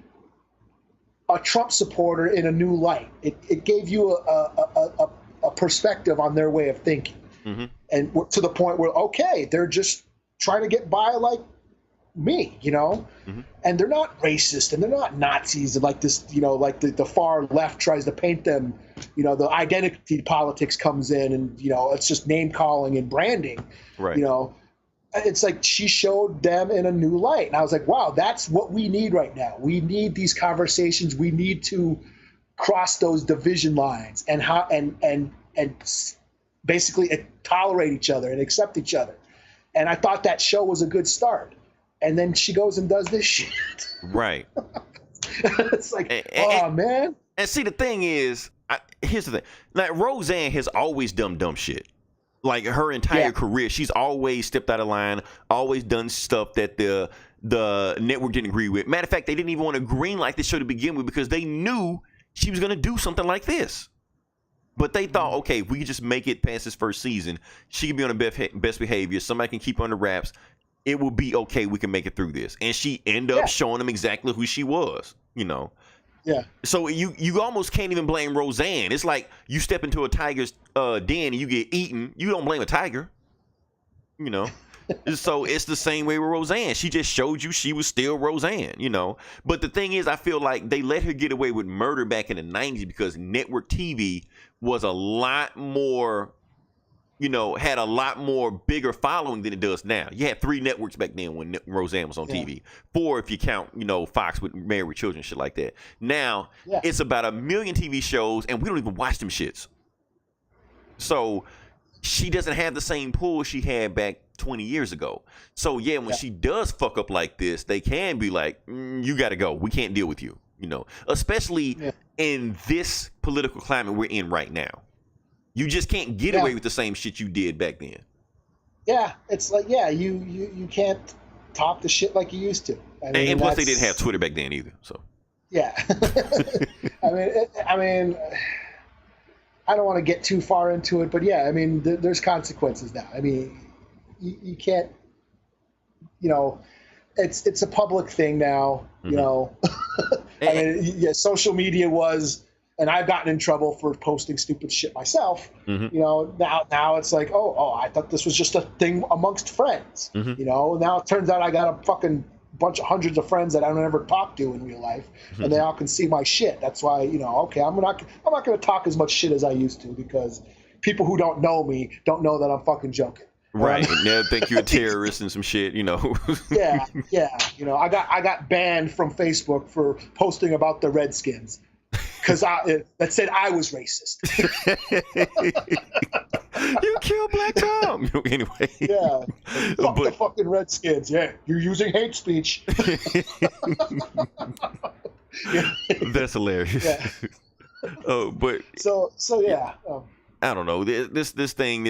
a Trump supporter in a new light. It gave you a perspective on their way of thinking, and to the point where, okay, they're just trying to get by like me, you know, and they're not racist and they're not Nazis and like this, you know, like the far left tries to paint them, you know, the identity politics comes in and, you know, it's just name calling and branding, you know. It's like she showed them in a new light, and I was like, wow, that's what we need right now. We need these conversations. We need to cross those division lines and basically tolerate each other and accept each other. And I thought that show was a good start. And then she goes and does this shit. Right. It's like, man. And see, the thing is, here's the thing. Like, Roseanne has always done dumb shit. Like, her entire career, she's always stepped out of line, always done stuff that the network didn't agree with. Matter of fact, they didn't even want to greenlight this show to begin with because they knew she was going to do something like this. But they thought, okay, if we could just make it past this first season, she can be on the best behavior, somebody can keep her under wraps, it will be okay, we can make it through this. And she ended up showing them exactly who she was, you know. Yeah. So you almost can't even blame Roseanne. It's like you step into a tiger's den and you get eaten. You don't blame a tiger, you know. So it's the same way with Roseanne. She just showed you she was still Roseanne, you know. But the thing is, I feel like they let her get away with murder back in the 90s because network TV was a lot more, you know, had a lot more bigger following than it does now. You had 3 networks back then when Roseanne was on TV. 4 if you count, you know, Fox with Married with Children, shit like that. Now, it's about 1 million TV shows, and we don't even watch them shits. So she doesn't have the same pull she had back 20 years ago. So, when she does fuck up like this, they can be like, you got to go. We can't deal with you, you know, especially in this political climate we're in right now. You just can't get away with the same shit you did back then. Yeah, it's like, you can't talk the shit like you used to. I mean, and plus, they didn't have Twitter back then either. So I mean, I don't want to get too far into it, but I mean, there's consequences now. I mean, you can't, you know, it's a public thing now. You know, I mean, social media was. And I've gotten in trouble for posting stupid shit myself. You know, now it's like, oh, I thought this was just a thing amongst friends. You know, now it turns out I got a fucking bunch of hundreds of friends that I don't ever talk to in real life, and they all can see my shit. That's why, you know, okay, I'm not going to talk as much shit as I used to because, people who don't know me don't know that I'm fucking joking. Right. And they'll think you're a terrorist and some shit, you know. Yeah. You know, I got banned from Facebook for posting about the Redskins because that said I was racist. You killed Black Tom. Anyway. Yeah. Fuck the fucking Redskins. Yeah. You're using hate speech. That's hilarious. Yeah. Oh, but so yeah. I don't know. This thing.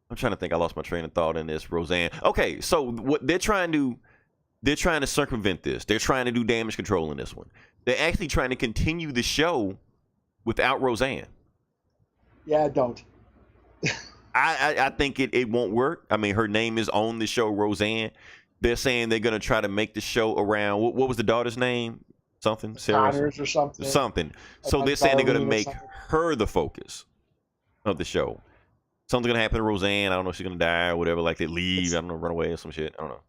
I'm trying to think. I lost my train of thought in this. Roseanne. Okay, so what they're trying to circumvent this. They're trying to do damage control in this one. They're actually trying to continue the show without Roseanne. Yeah, don't. I think it won't work. I mean, her name is on the show, Roseanne. They're saying they're going to try to make the show around. What was the daughter's name? Something? Sarah? Connors or something. Something. So they're saying they're going to make her the focus of the show. Something's going to happen to Roseanne. I don't know if she's going to die or whatever. Like they leave. I don't know, run away or some shit. I don't know.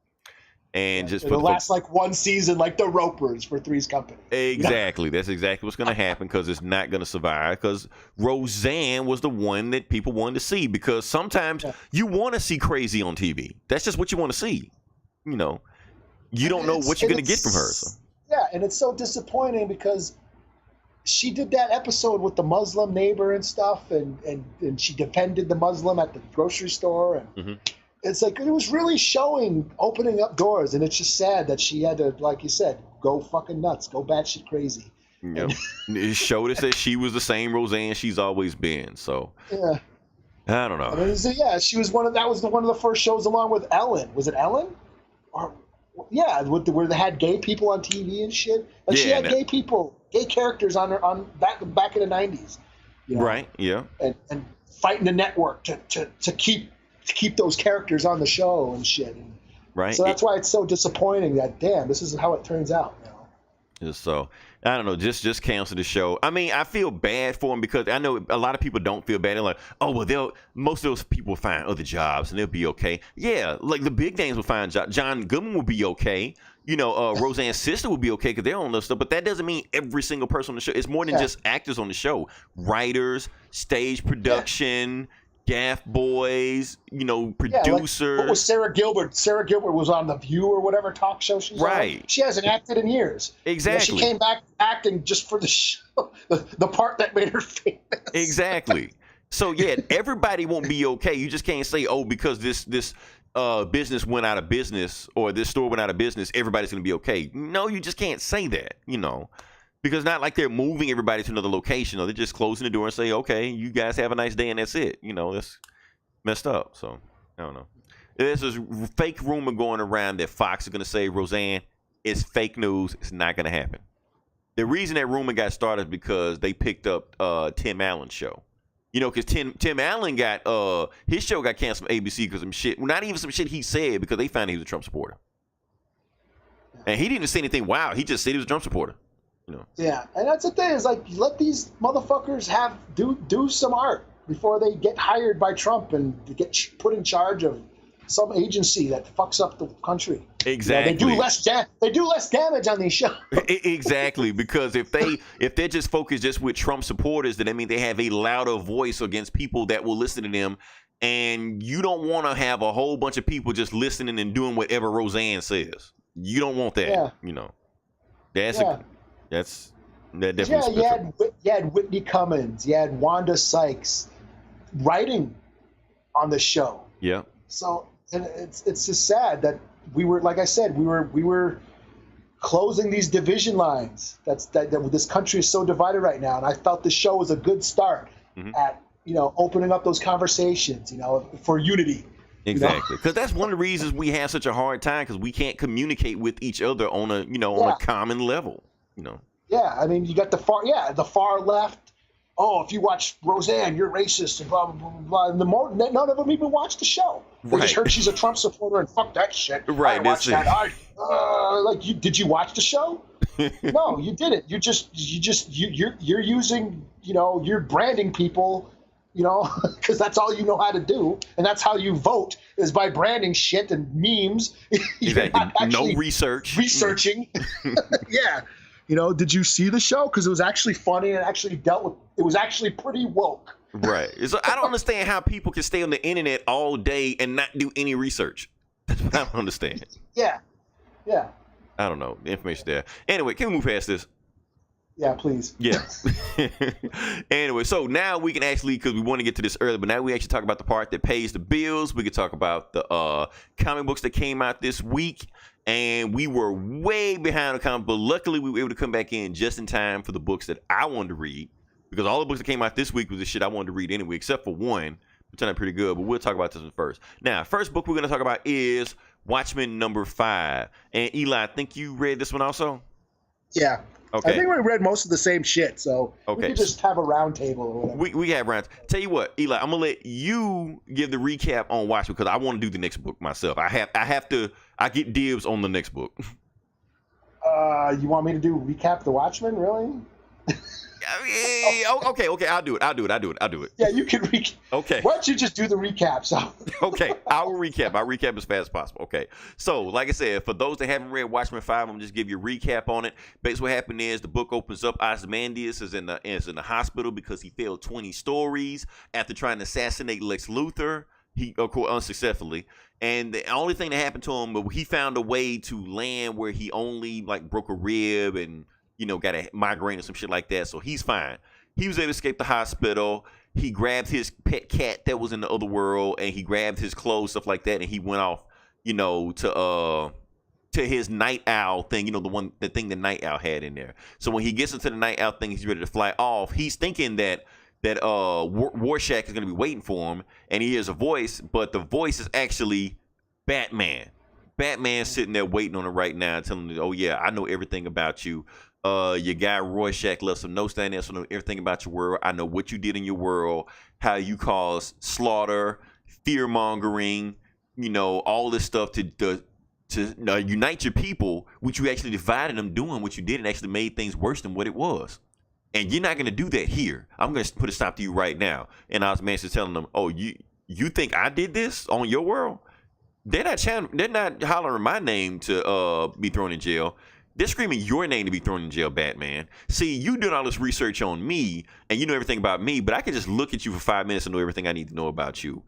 And just it'll last like one season, like the Ropers for Three's Company. Exactly. That's exactly what's going to happen because it's not going to survive because Roseanne was the one that people wanted to see because sometimes you want to see crazy on TV. That's just what you want to see. You know, you don't know what you're going to get from her. So. Yeah, and it's so disappointing because she did that episode with the Muslim neighbor and stuff, and she defended the Muslim at the grocery store, and it's like it was really showing opening up doors, and it's just sad that she had to, like you said, go fucking nuts, go batshit crazy. Yep. It showed us that she was the same Roseanne she's always been. So yeah, I don't know. I mean, she was one of the first shows along with Ellen. Was it Ellen? Or yeah, where they had gay people on TV and shit. Like she had gay characters on back in the 90s. You know? Right. Yeah. And fighting the network to keep those characters on the show and shit. Right. So that's why it's so disappointing that damn, this is how it turns out. You know? So I don't know, just cancel the show. I mean, I feel bad for them because I know a lot of people don't feel bad. They're like, oh well, most of those people will find other jobs and they'll be okay. Yeah, like the big names will find jobs. John Goodman will be okay. You know, Roseanne's sister will be okay because they're on the stuff. But that doesn't mean every single person on the show. It's more than just actors on the show. Writers, stage production. Gaff boys, you know, producers. Like, what was Sarah Gilbert? Sarah Gilbert was on The View or whatever talk show she's on. She hasn't acted in years. Exactly. You know, she came back acting just for the show, the part that made her famous. Exactly. So yeah, everybody won't be okay. You just can't say, oh, because this business went out of business or this store went out of business, everybody's gonna be okay. No, you just can't say that. You know. Because not like they're moving everybody to another location. Or they're just closing the door and say, okay, you guys have a nice day and that's it. You know, that's messed up. So, I don't know. There's this fake rumor going around that Fox is going to say Roseanne is fake news. It's not going to happen. The reason that rumor got started is because they picked up Tim Allen's show. You know, because Tim Allen got, his show got canceled from ABC because some shit, not even some shit he said because they found he was a Trump supporter. And he didn't say anything wild. He just said he was a Trump supporter. You know. Yeah, and that's the thing is like let these motherfuckers do some art before they get hired by Trump and get put in charge of some agency that fucks up the country. Exactly. You know, they do less damage on these shows. Exactly, because if they're just focused just with Trump supporters, then I mean they have a louder voice against people that will listen to them, and you don't want to have a whole bunch of people just listening and doing whatever Roseanne says. You don't want that. Yeah. You know. That definitely. Yeah, you had Whitney Cummings, you had Wanda Sykes writing on the show. Yeah. So and it's just sad that we were, like I said, we were closing these division lines. That this country is so divided right now, and I felt the show was a good start at opening up those conversations, for unity. Exactly, because that's one of the reasons we have such a hard time because we can't communicate with each other on a common level. Yeah, I mean, you got the far left. Oh, if you watch Roseanne, you're racist and blah blah blah blah. And none of them even watched the show. They just heard she's a Trump supporter and fuck that shit. Right, I watched that. Did you watch the show? No, you didn't. You're using you're branding people. Because that's all you know how to do, and that's how you vote is by branding shit and memes. Exactly. No researching. Yeah. Did you see the show? Because it was actually funny and actually it was actually pretty woke. Right. So I don't understand how people can stay on the internet all day and not do any research. That's what I don't understand. Yeah. Yeah. I don't know. The information there. Anyway, can we move past this? Yeah, please. Yeah. Anyway, so now we can actually, because we want to get to this early, but now we actually talk about the part that pays the bills. We can talk about the comic books that came out this week. And we were way behind the comic, but luckily we were able to come back in just in time for the books that I wanted to read. Because all the books that came out this week was the shit I wanted to read anyway, except for one, which turned out pretty good. But we'll talk about this one first. Now, first book we're going to talk about is Watchmen #5. And Eli, I think you read this one also? Yeah. Okay. I think we read most of the same shit, so we could just have a round table or whatever. We have rounds. Tell you what, Eli, I'm gonna let you give the recap on Watchmen because I want to do the next book myself. I get dibs on the next book. You want me to do recap the Watchmen, really? Okay, I'll do it. Yeah, you can recap. Okay. Why don't you just do the recap? So. Okay, I'll recap as fast as possible. Okay, so like I said, for those that haven't read Watchmen 5, I'm gonna just give you a recap on it. Basically, what happened is the book opens up. Ozymandias is in the hospital because he failed 20 stories after trying to assassinate Lex Luthor. He, of course, unsuccessfully. And the only thing that happened to him, but he found a way to land where he only like broke a rib and got a migraine or some shit like that. So he's fine. He was able to escape the hospital. He grabbed his pet cat that was in the other world, and he grabbed his clothes, stuff like that, and he went off, to his night owl thing, the thing the night owl had in there. So when he gets into the night owl thing, he's ready to fly off. He's thinking that Rorschach is going to be waiting for him, and he hears a voice, but the voice is actually Batman. Batman's sitting there waiting on him right now, telling him, "Oh yeah, I know everything about you. Your guy Rorschach left some notes down there, so I know everything about your world. I know what you did in your world, how you caused slaughter, fear mongering, all this stuff to unite your people, which you actually divided them doing what you did and actually made things worse than what it was. And you're not going to do that here. I'm going to put a stop to you right now." And Ozymandias telling them, "Oh, you think I did this on your world? They're not hollering my name to be thrown in jail. They're screaming your name to be thrown in jail, Batman. See, you doing all this research on me, and you know everything about me, but I can just look at you for 5 minutes and know everything I need to know about you.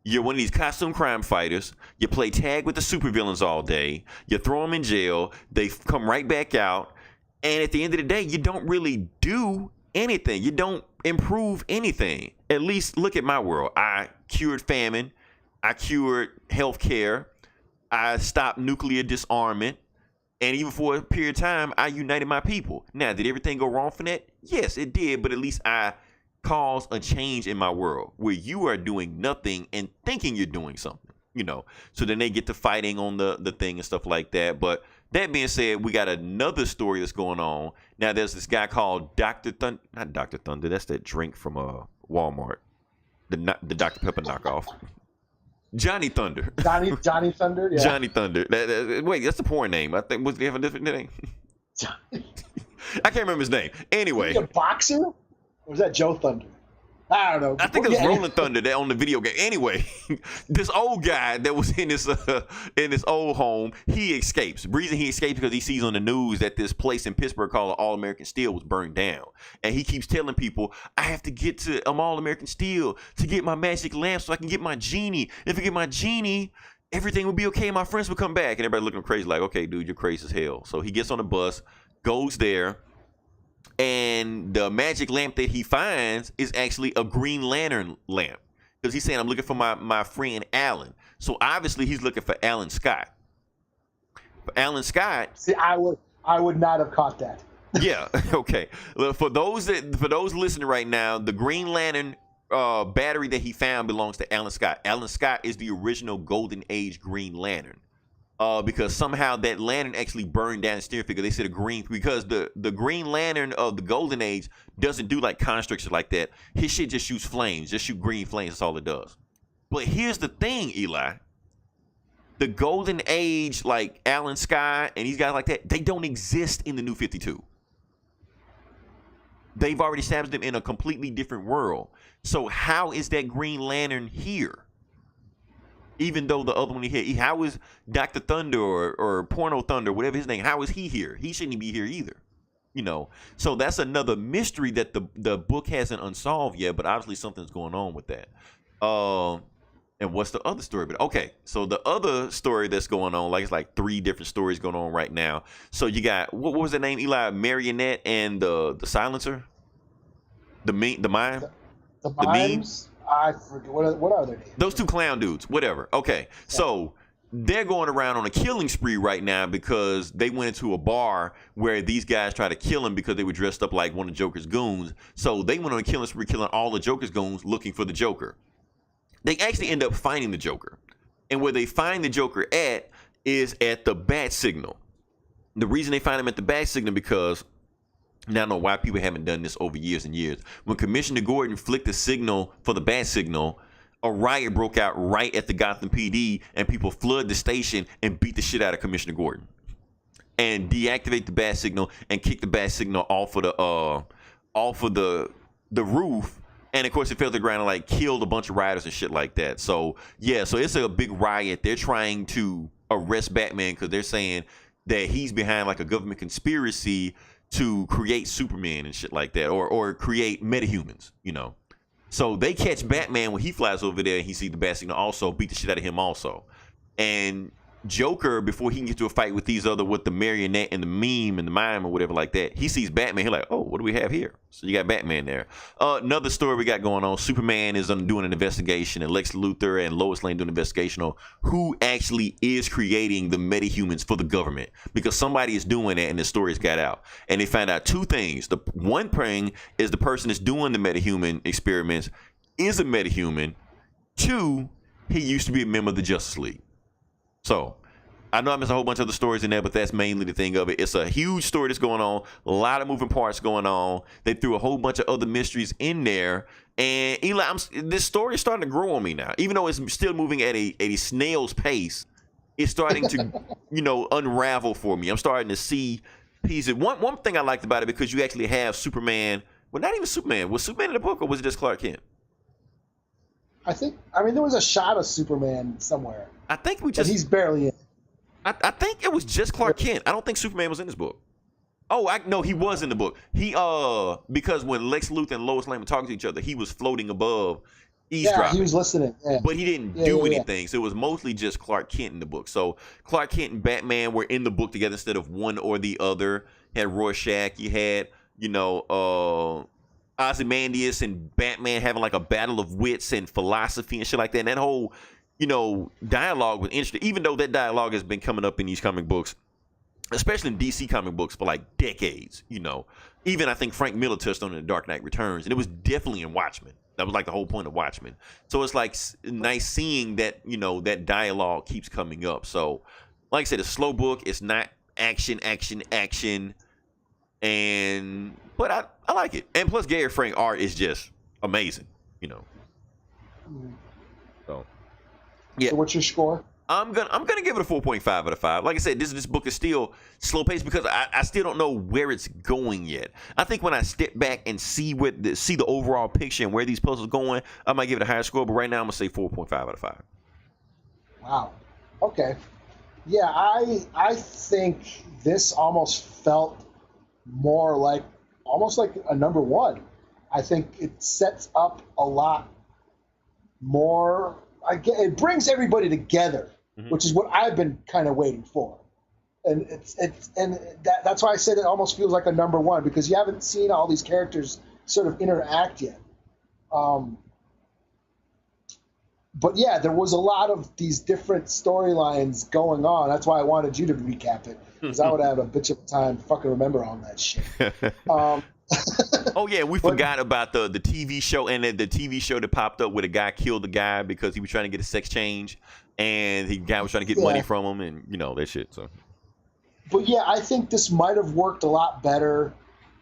You're one of these costume crime fighters. You play tag with the supervillains all day. You throw them in jail. They come right back out. And at the end of the day, you don't really do anything. You don't improve anything. At least look at my world. I cured famine. I cured healthcare. I stopped nuclear disarmament. And even for a period of time, I united my people. Now, did everything go wrong for that? Yes, it did. But at least I caused a change in my world where you are doing nothing and thinking you're doing something, So then they get to fighting on the thing and stuff like that. But that being said, we got another story that's going on. Now, there's this guy called Dr. Thunder. Not Dr. Thunder. That's that drink from Walmart. The Dr. Pepper knockoff. Johnny Thunder. Johnny Thunder? Yeah. Johnny Thunder. Wait, that's the porn name. I think. Was he have a different name? I can't remember his name. Anyway. Is he a boxer? Or was that Joe Thunder? I don't know. I think it was Rolling Thunder that on the video game. Anyway, this old guy that was in this old home, he escapes. The reason he escapes because he sees on the news that this place in Pittsburgh called All American Steel was burned down, and he keeps telling people, "I have to get to All American Steel to get my magic lamp so I can get my genie. If I get my genie, everything will be okay. My friends will come back." And everybody looking crazy, like, "Okay, dude, you're crazy as hell." So he gets on the bus, goes there. And the magic lamp that he finds is actually a Green Lantern lamp. Because he's saying, "I'm looking for my friend Alan." So obviously he's looking for Alan Scott. For Alan Scott. See, I would not have caught that. Yeah, okay. For those listening right now, the Green Lantern battery that he found belongs to Alan Scott. Alan Scott is the original Golden Age Green Lantern. Because somehow that lantern actually burned down the steering figure. They said because the Green Lantern of the Golden Age doesn't do like constructs like that. His shit just shoots flames, just shoot green flames. That's all it does. But here's the thing, Eli. The Golden Age, like Alan Scott and these guys like that, they don't exist in the New 52. They've already established them in a completely different world. So how is that Green Lantern here? Even though the other one how is Dr. Thunder or Porno Thunder, whatever his name, how is he here? He shouldn't be here either. So that's another mystery that the book hasn't unsolved yet, but obviously something's going on with that. And what's the other story? But okay, so the other story that's going on, it's like 3 different stories going on right now. So you got what was the name, Eli? Marionette and the silencer, the mime, The mimes. I forget what are their names? those 2 clown dudes, whatever. Okay, so they're going around on a killing spree right now because they went into a bar where these guys tried to kill him because they were dressed up like one of Joker's goons. So they went on a killing spree, killing all the Joker's goons, looking for the Joker. They actually end up finding the Joker. And where they find the Joker at is at the bat signal. The reason they find him at the bat signal because, now I don't know why people haven't done this over years and years. When Commissioner Gordon flicked the signal for the bat signal, a riot broke out right at the Gotham PD, and people flood the station and beat the shit out of Commissioner Gordon. And deactivate the bat signal and kick the bat signal off of the roof. And of course, it fell to the ground and killed a bunch of rioters and shit like that. So yeah, so it's a big riot. They're trying to arrest Batman because they're saying that he's behind a government conspiracy to create Superman and shit like that, or create metahumans. So they catch Batman when he flies over there and he sees the bat signal. Also beat the shit out of him also, and Joker, before he can get to a fight with with the marionette and the mime or whatever like that, he sees Batman. He's like, oh, what do we have here? So you got Batman there. Another story we got going on. Superman is doing an investigation, and Lex Luthor and Lois Lane doing an investigation on who actually is creating the metahumans for the government, because somebody is doing that and the stories got out. And they found out 2 things. The one thing is the person that's doing the metahuman experiments is a metahuman. 2, he used to be a member of the Justice League. So, I know I missed a whole bunch of other stories in there, but that's mainly the thing of it. It's a huge story that's going on. A lot of moving parts going on. They threw a whole bunch of other mysteries in there. And Eli, this story is starting to grow on me now. Even though it's still moving at a snail's pace, it's starting to, unravel for me. I'm starting to see pieces. One thing I liked about it, because you actually have Superman. Well, not even Superman. Was Superman in the book, or was it just Clark Kent? There was a shot of Superman somewhere. I think but he's barely in. I think it was just Clark Kent. I don't think Superman was in this book. Oh, no, he was in the book. He because when Lex Luthor and Lois Lane were talking to each other, he was floating above, eavesdropping. Yeah, he was listening. Yeah. But he didn't do anything. So it was mostly just Clark Kent in the book. So Clark Kent and Batman were in the book together instead of one or the other. You had Rorschach. You had Ozymandias and Batman having a battle of wits and philosophy and shit like that. And that whole dialogue was interesting, even though that dialogue has been coming up in these comic books, especially in DC comic books, for decades. Even I think Frank Miller touched on it in Dark Knight Returns, and it was definitely in Watchmen. That was the whole point of Watchmen. So it's nice seeing that that dialogue keeps coming up. So like I said, it's a slow book. It's not action, but I like it. And plus, Gary Frank art is just amazing. So. Yeah. So what's your score? I'm gonna give it a 4.5 out of 5. Like I said, this book is still slow paced because I still don't know where it's going yet. I think when I step back and see the overall picture and where these puzzles are going, I might give it a higher score. But right now, I'm gonna say 4.5 out of 5. Wow. Okay. Yeah, I think this almost felt more almost like a number 1. I think it sets up a lot more. It brings everybody together, which is what I've been kind of waiting for, and that's why I said it almost feels like a number 1, because you haven't seen all these characters sort of interact yet. But yeah, there was a lot of these different storylines going on. That's why I wanted you to recap it, because I would have a bitch of a time fucking remember all that shit. Oh yeah, we forgot about the TV show, and the TV show that popped up where the guy killed the guy because he was trying to get a sex change, and the guy was trying to get money from him, and that shit. So, but yeah, I think this might have worked a lot better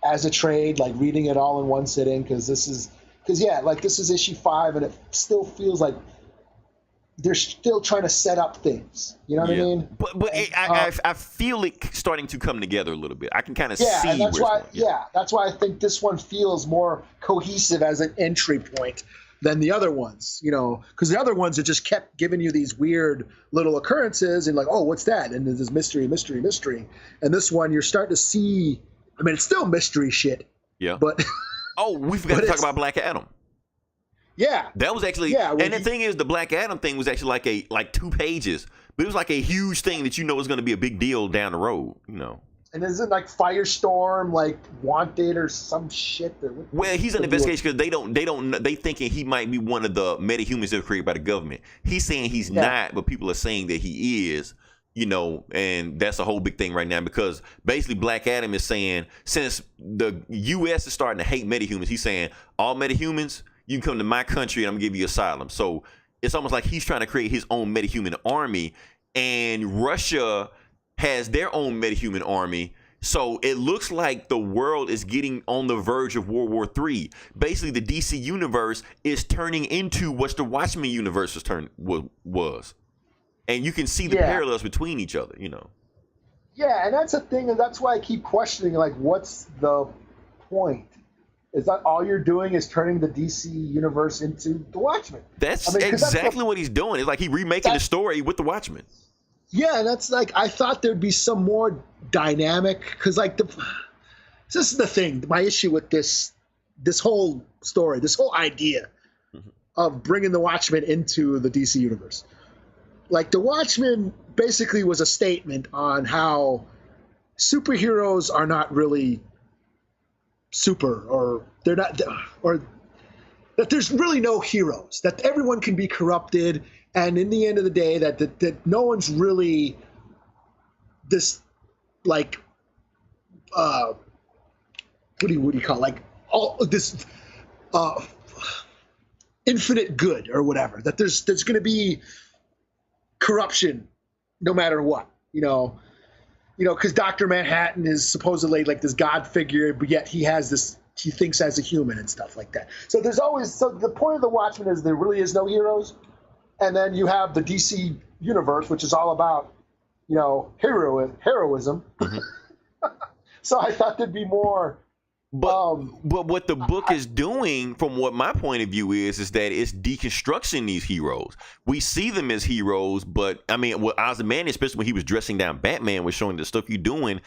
as a trade, reading it all in one sitting, because this is issue 5, and it still feels like they're still trying to set up things. You know what I mean? But I feel it starting to come together a little bit. I can kind of see and that's where why. it's going. Yeah, that's why I think this one feels more cohesive as an entry point than the other ones. Because the other ones, it just kept giving you these weird little occurrences and oh, what's that? And there's this mystery. And this one, you're starting to see. I mean, it's still mystery shit. Yeah. But oh, we forgot but to talk about Black Adam. Yeah. That was actually, Yeah, well, and the thing is, the Black Adam thing was actually like 2 pages, but it was like a huge thing that is going to be a big deal down the road, And isn't like Firestorm like wanted or some shit? Well, he's an investigation because they thinking he might be one of the metahumans that were created by the government. He's saying he's not, but people are saying that he is. And that's a whole big thing right now because basically Black Adam is saying since the U.S. is starting to hate metahumans, he's saying all metahumans, you can come to my country and I'm gonna give you asylum. So it's almost like he's trying to create his own metahuman army, and Russia has their own metahuman army. So it looks like the world is getting on the verge of World War III. Basically, the DC universe is turning into what the Watchmen universe was. And you can see the parallels between each other, Yeah, and that's a thing, and that's why I keep questioning, like, what's the point? Is that all you're doing is turning the DC universe into the Watchmen? That's exactly what he's doing. It's like he's remaking the story with the Watchmen. Yeah, and that's like, I thought there'd be some more dynamic, because like this is the thing, my issue with this whole story, this whole idea of bringing the Watchmen into the DC universe. Like, the Watchmen basically was a statement on how superheroes are not really super, or they're not, or that there's really no heroes, that everyone can be corrupted, and in the end of the day, that no one's really this, like, what do you call it? Like, all this infinite good or whatever, that there's going to be corruption no matter what, because Dr. Manhattan is supposedly like this god figure, but yet he thinks as a human and stuff like that. So the point of the Watchmen is there really is no heroes. And then you have the DC universe, which is all about, heroism. Mm-hmm. So I thought there'd be more. But what the book is doing, from what my point of view is that it's deconstructing these heroes. We see them as heroes, but I mean, Ozymandias, especially when he was dressing down Batman, was showing the stuff you're doing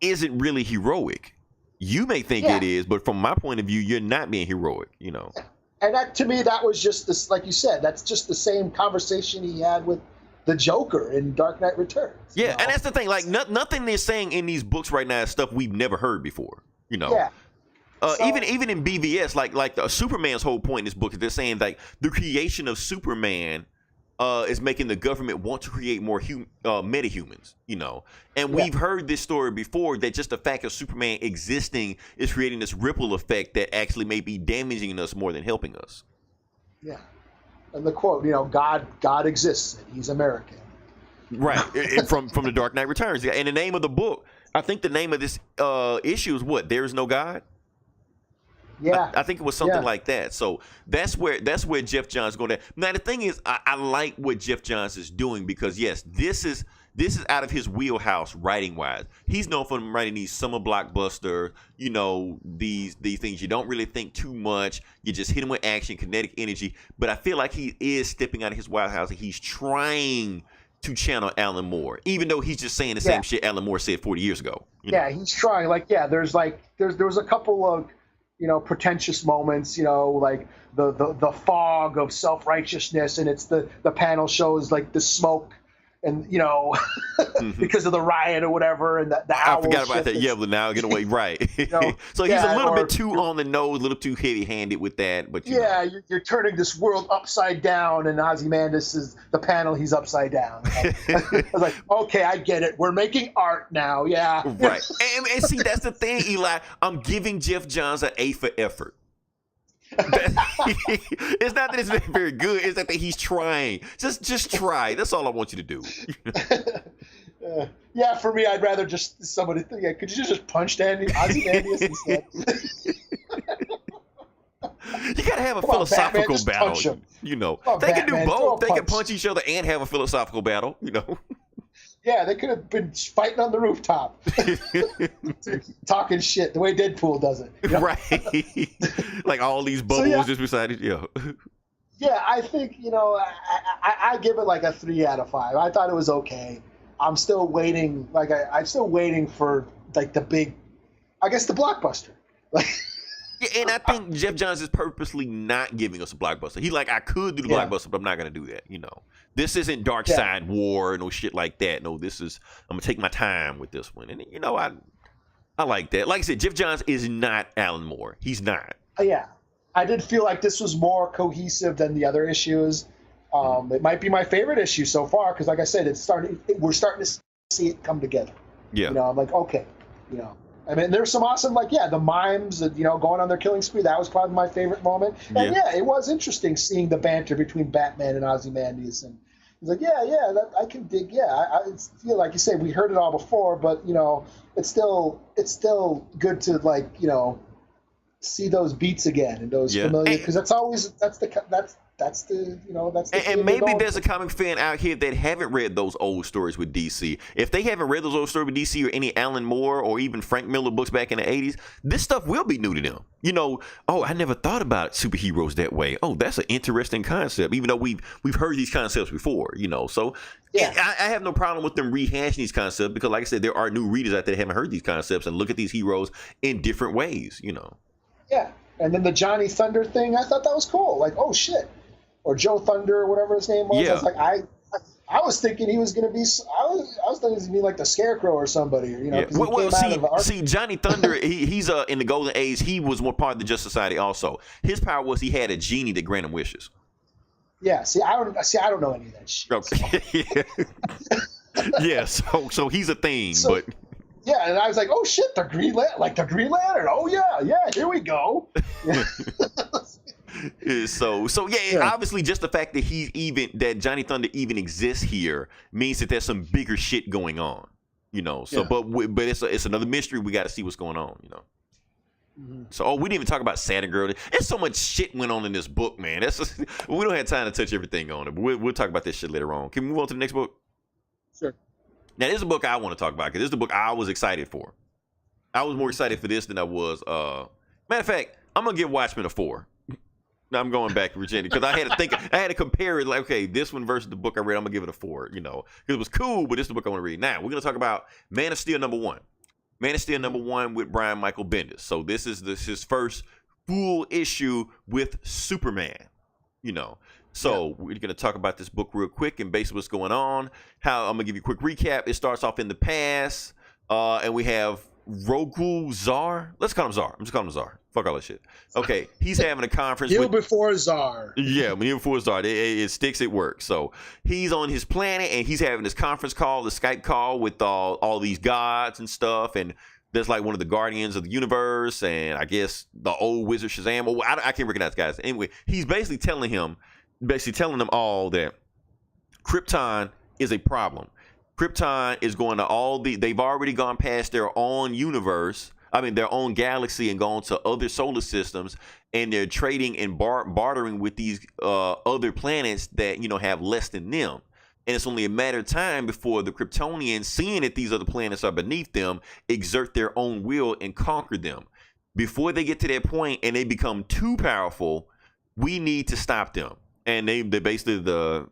isn't really heroic. You may think it is, but from my point of view, you're not being heroic. And that, to me, that was just this, like you said, that's just the same conversation he had with the Joker in Dark Knight Returns. Yeah, and that's the thing. Like, nothing they're saying in these books right now is stuff we've never heard before. Yeah. Even in BVS, like the Superman's whole point in this book is they're saying like the creation of Superman is making the government want to create more metahumans, And we've heard this story before, that just the fact of Superman existing is creating this ripple effect that actually may be damaging us more than helping us. Yeah. And the quote, God exists and he's American. Right. from the Dark Knight Returns. And the name of the book, I think the name of this issue is what? There is no God? Yeah. I think it was something like that. So that's where Jeff Johns going to. Now the thing is, I like what Jeff Johns is doing because yes, this is out of his wheelhouse writing wise. He's known for writing these summer blockbusters, these things you don't really think too much. You just hit him with action, kinetic energy. But I feel like he is stepping out of his wheelhouse and he's trying to channel Alan Moore, even though he's just saying the same shit Alan Moore said 40 years ago. Yeah, he's trying. There was a couple of pretentious moments, like the fog of self-righteousness, and it's the panel shows like the smoke and because of the riot or whatever, and the I forgot about that. Yeah, but now get away, right? So he's a little bit too on the nose, a little too heavy-handed with that. But you're turning this world upside down, and Ozymandias is the panel. He's upside down. I was like, okay, I get it. We're making art now. Yeah, right. And see, that's the thing, Eli. I'm giving Jeff Johns an A for effort. It's not that it's very good. It's that he's trying. Just try. That's all I want you to do. Yeah, for me, I'd rather just somebody. Yeah, could you just punch Ozymandias instead? You gotta have a philosophical battle. They can do both. They can punch each other and have a philosophical battle. Yeah, they could have been fighting on the rooftop, talking shit the way Deadpool does it. Right. Like all these bubbles just beside it. Yeah. Yeah, I think, I give it like a 3 out of 5. I thought it was okay. I'm still waiting. I'm still waiting for like the big I guess the blockbuster. Like, Yeah, and I think Jeff Johns is purposely not giving us a blockbuster. He's like, I could do the blockbuster, but I'm not gonna do that. This isn't Dark Side War, no shit like that. No, this is I'm gonna take my time with this one, and I like that. Like I said, Jeff Johns is not Alan Moore. He's not. Yeah, I did feel like this was more cohesive than the other issues. It might be my favorite issue so far because, like I said, we're starting to see it come together. Yeah. I'm like, okay, I mean, there's some awesome, like, the mimes, going on their killing spree. That was probably my favorite moment. And it was interesting seeing the banter between Batman and Ozymandias. And he's like, I can dig. Yeah, I feel like you say we heard it all before, but it's still good to see those beats again and those familiar, because and maybe there's a comic fan out here that haven't read those old stories with DC. If they haven't read those old stories with DC or any Alan Moore or even Frank Miller books back in the 80s, this stuff will be new to them. Oh, I never thought about superheroes that way. Oh, that's an interesting concept, even though we've heard these concepts before, So I have no problem with them rehashing these concepts because, like I said, there are new readers out there that haven't heard these concepts and look at these heroes in different ways, Yeah, and then the Johnny Thunder thing, I thought that was cool. Like, oh shit, or Joe Thunder, or whatever his name was. Yeah. I was like, I was thinking he was gonna be. I was thinking he was gonna be like the Scarecrow or somebody. See, Johnny Thunder, he's in the Golden Age. He was one part of the Justice Society. Also, his power was he had a genie that granted him wishes. Yeah. I don't know any of that shit. Okay. Yeah. So he's a thing, but. Yeah, and I was like, oh shit, the Green Lantern. Oh yeah, here we go. So obviously just the fact that that Johnny Thunder even exists here means that there's some bigger shit going on, So, but it's another mystery. We got to see what's going on, Mm-hmm. So, we didn't even talk about Saturn Girl. There's so much shit went on in this book, man. We don't have time to touch everything on it, but we'll talk about this shit later on. Can we move on to the next book? Sure. Now, this is a book I want to talk about because this is the book I was excited for. I was more excited for this than I was. Matter of fact, I'm going to give Watchmen a 4. Now, I'm going back to Virginia because I had to compare it like, okay, this one versus the book I read, I'm going to give it a 4, because it was cool, but this is the book I want to read. Now, we're going to talk about Man of Steel #1. Man of Steel #1 with Brian Michael Bendis. So this is his first full issue with Superman, So we're going to talk about this book real quick and basically what's going on. I'm going to give you a quick recap. It starts off in the past, and we have Rogul Zar. Let's call him Zar. I'm just calling him Zar. Fuck all that shit. Okay, he's having a conference. Before Zar. Yeah, before Zar. It sticks at work. So he's on his planet, and he's having this conference call, the Skype call with all these gods and stuff, and there's like one of the Guardians of the Universe, and I guess the old Wizard Shazam. Well, I can't recognize the guys. Anyway, he's basically telling them all that Krypton is a problem. Krypton is going to they've already gone past their own universe, their own galaxy and gone to other solar systems, and they're trading and bartering with these other planets that, have less than them. And it's only a matter of time before the Kryptonians, seeing that these other planets are beneath them, exert their own will and conquer them. Before they get to that point and they become too powerful, we need to stop them. And they basically, the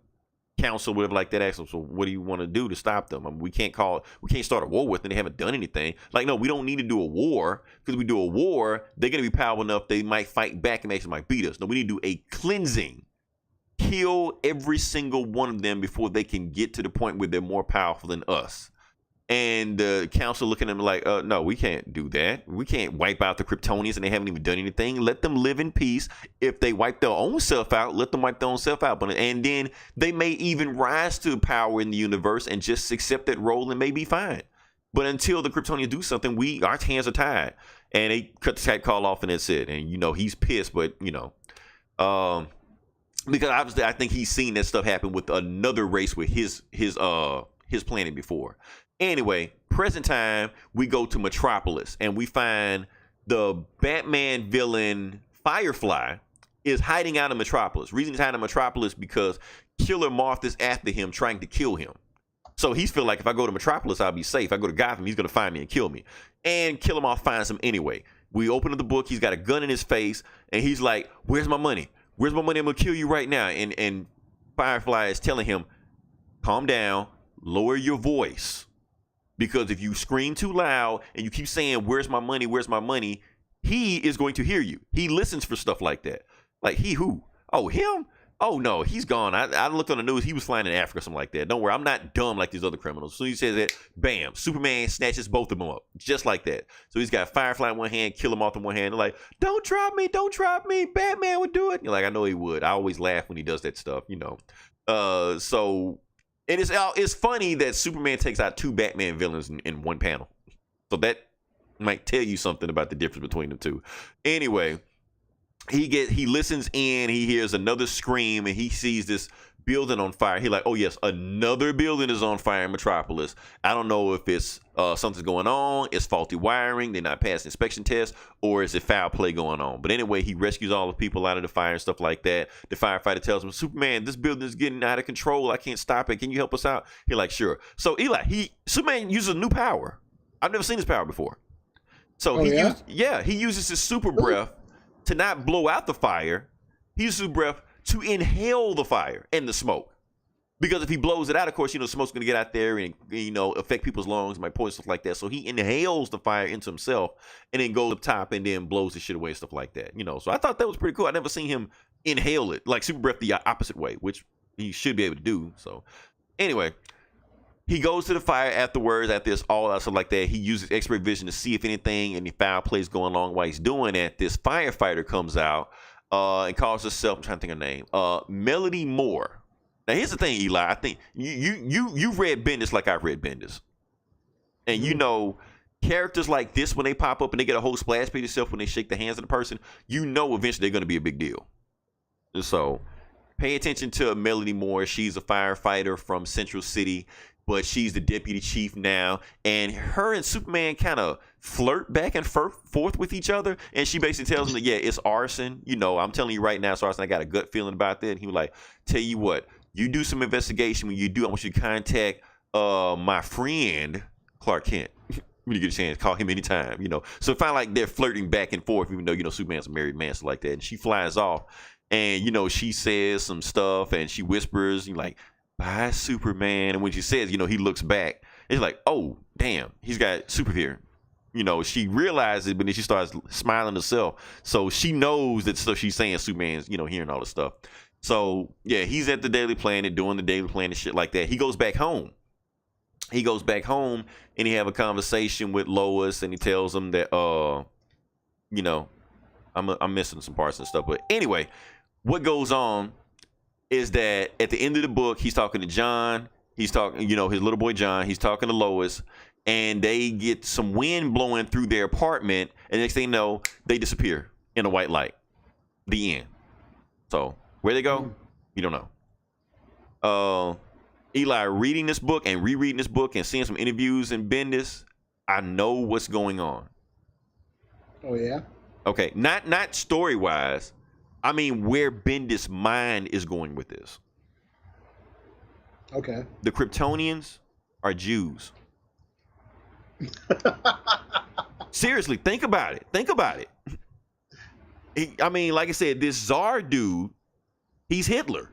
council, whatever like that, asked them, so what do you want to do to stop them? We can't start a war with them. They haven't done anything. Like, no, we don't need to do a war, because if we do a war, they're going to be powerful enough they might fight back and actually might beat us. No, we need to do a cleansing. Kill every single one of them before they can get to the point where they're more powerful than us. And the council looking at them like, no, we can't do that. We can't wipe out the Kryptonians and they haven't even done anything. Let them live in peace. If they wipe their own self out, let them wipe their own self out. And then they may even rise to power in the universe and just accept that role and may be fine. But until the Kryptonians do something, our hands are tied. And they cut the Skype call off and that's it. And, he's pissed, but, because obviously I think he's seen that stuff happen with another race with his planet before. Anyway, present time, we go to Metropolis and we find the Batman villain Firefly is hiding out in Metropolis. Reason he's hiding in Metropolis because Killer Moth is after him, trying to kill him. So he's feel like if I go to Metropolis, I'll be safe. If I go to Gotham, he's going to find me and kill me. And Killer Moth finds him anyway. We open up the book. He's got a gun in his face and he's like, where's my money? Where's my money? I'm going to kill you right now. And Firefly is telling him, calm down, lower your voice. because if you scream too loud and you keep saying, "Where's my money? Where's my money?" he is going to hear you. He listens for stuff like that. Like, he who? Oh, him? Oh, no, he's gone. I looked on the news. He was flying in Africa or something like that. Don't worry. I'm not dumb like these other criminals. So he says that, bam, Superman snatches both of them up. Just like that. So he's got Firefly in one hand, kill him off in one hand. They're like, don't drop me. Don't drop me. Batman would do it. You're like, I know he would. I always laugh when he does that stuff, you know. So it's funny that Superman takes out 2 Batman villains in one panel. So that might tell you something about the difference between the two. Anyway, he listens in, he hears another scream, and he sees this building on fire. He's like, oh yes, another building is on fire in Metropolis. I don't know if it's something's going on, it's faulty wiring, they're not passing inspection tests, or is it foul play going on? But anyway, he rescues all the people out of the fire and stuff like that. The firefighter tells him, Superman, this building is getting out of control. I can't stop it. Can you help us out? He's like, sure. So Superman uses a new power. I've never seen this power before. So he uses his super breath to not blow out the fire. He uses his breath to inhale the fire and the smoke. Because if he blows it out, of course, you know, smoke's going to get out there and, you know, affect people's lungs, might poison, stuff like that. So he inhales the fire into himself and then goes up top and then blows the shit away, stuff like that. You know, so I thought that was pretty cool. I never seen him inhale it, like super breath the opposite way, which he should be able to do. So anyway, he goes to the fire afterwards, after this all out stuff like that. He uses X-ray vision to see if anything, any foul play is going along while he's doing that. This firefighter comes out and calls herself, I'm trying to think of her name, Melody Moore. Now here's the thing, Eli. I think you read Bendis like I've read Bendis, and you know characters like this when they pop up and they get a whole splash page itself when they shake the hands of the person, you know eventually they're going to be a big deal. So pay attention to Melody Moore. She's a firefighter from Central City, but she's the deputy chief now, and her and Superman kind of flirt back and forth with each other, and she basically tells him that, yeah, it's arson. You know, I'm telling you right now, it's arson. I got a gut feeling about that. And he was like, tell you what, you do some investigation. When you do, I want you to contact my friend, Clark Kent. When you get a chance, call him anytime, you know. So it find like they're flirting back and forth, even though, you know, Superman's a married man, stuff like that. And she flies off, and, you know, she says some stuff, and she whispers, like, bye, Superman. And when she says, you know, he looks back, it's like, oh, damn, he's got super here. You know, she realizes it, but then she starts smiling herself. So she knows that stuff she's saying, Superman's, you know, hearing all this stuff. So, yeah, he's at the Daily Planet doing the Daily Planet shit like that. He goes back home. And he have a conversation with Lois, and he tells him that, you know, I'm missing some parts and stuff. But anyway, what goes on is that at the end of the book, he's talking to John. He's talking, you know, his little boy John. He's talking to Lois, and they get some wind blowing through their apartment, and next thing you know, they disappear in a white light. The end. So where they go, you don't know. Eli, reading this book and rereading this book and seeing some interviews in Bendis, I know what's going on. Oh yeah. Okay, not story wise. I mean, where Bendis' mind is going with this. Okay. The Kryptonians are Jews. Seriously, think about it. I mean, like I said, this Tsar dude, he's Hitler.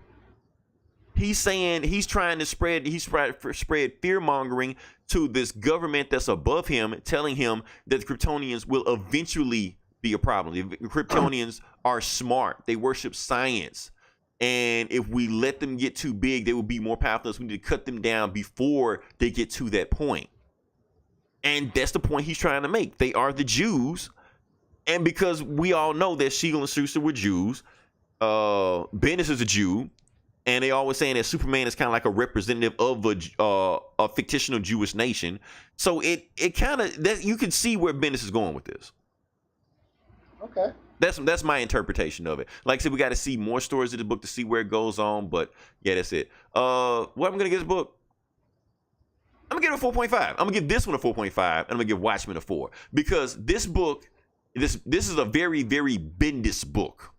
He's saying he's trying to spread fear mongering to this government that's above him, telling him that the Kryptonians will eventually be a problem. The Kryptonians are smart. They worship science. And if we let them get too big, they will be more powerful. So we need to cut them down before they get to that point. And that's the point he's trying to make. They are the Jews. And because we all know that Siegel and Schuster were Jews, Bendis is a Jew. And they always saying that Superman is kind of like a representative of a fictional Jewish nation. So it kind of, you can see where Bendis is going with this. Okay. That's my interpretation of it. Like I said, we got to see more stories of the book to see where it goes on. But yeah, that's it. What I'm gonna give this book? I'm gonna give it a 4.5. I'm gonna give this one a 4.5, and I'm gonna give Watchmen a 4 because this book, this is a very, very Bendis book,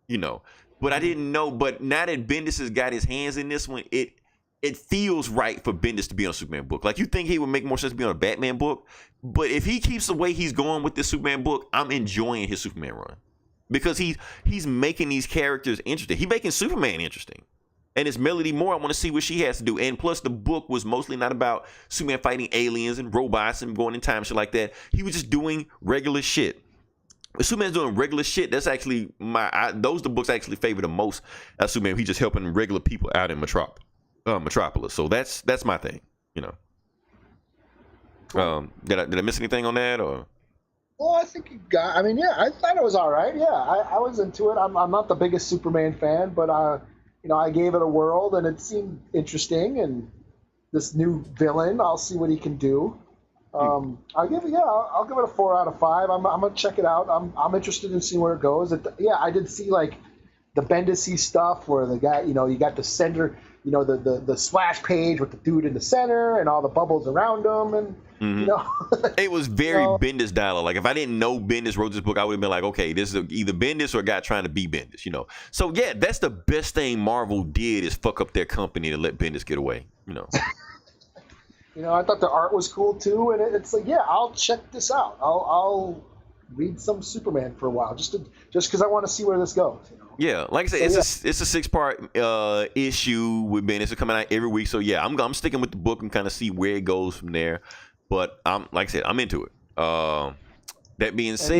you know. But I didn't know. But now that Bendis has got his hands in this one, it feels right for Bendis to be on a Superman book. Like, you think he would make more sense to be on a Batman book, but if he keeps the way he's going with this Superman book, I'm enjoying his Superman run because he's making these characters interesting. He's making Superman interesting, And it's Melody Moore. I want to see what she has to do. And plus, the book was mostly not about Superman fighting aliens and robots and going in time, shit like that. He was just doing regular shit. If Superman's doing regular shit, that's actually those the books I actually favor the most as Superman. He's just helping regular people out in Metropolis. So that's my thing, you know. Did I miss anything on that or? Well, I think you got. I mean, yeah, I thought it was all right. Yeah, I was into it. I'm not the biggest Superman fan, but I gave it a whirl, and it seemed interesting. And this new villain, I'll see what he can do. I'll give it a 4 out of 5. I'm gonna check it out. I'm interested in seeing where it goes. I did see like the Bendis stuff where the guy, you got the center, the splash page with the dude in the center and all the bubbles around him, and it was very Bendis dialogue. Like if I didn't know Bendis wrote this book, I would have been like, okay, this is either Bendis or a guy trying to be Bendis, So yeah, that's the best thing Marvel did is fuck up their company to let Bendis get away, I thought the art was cool too, and it's like, yeah, I'll check this out. I'll read some Superman for a while, just because I want to see where this goes. Yeah, like I said, it's a 6-part issue with Bendis. It's coming out every week, so yeah, I'm sticking with the book and kind of see where it goes from there. But like I said, I'm into it. That being said,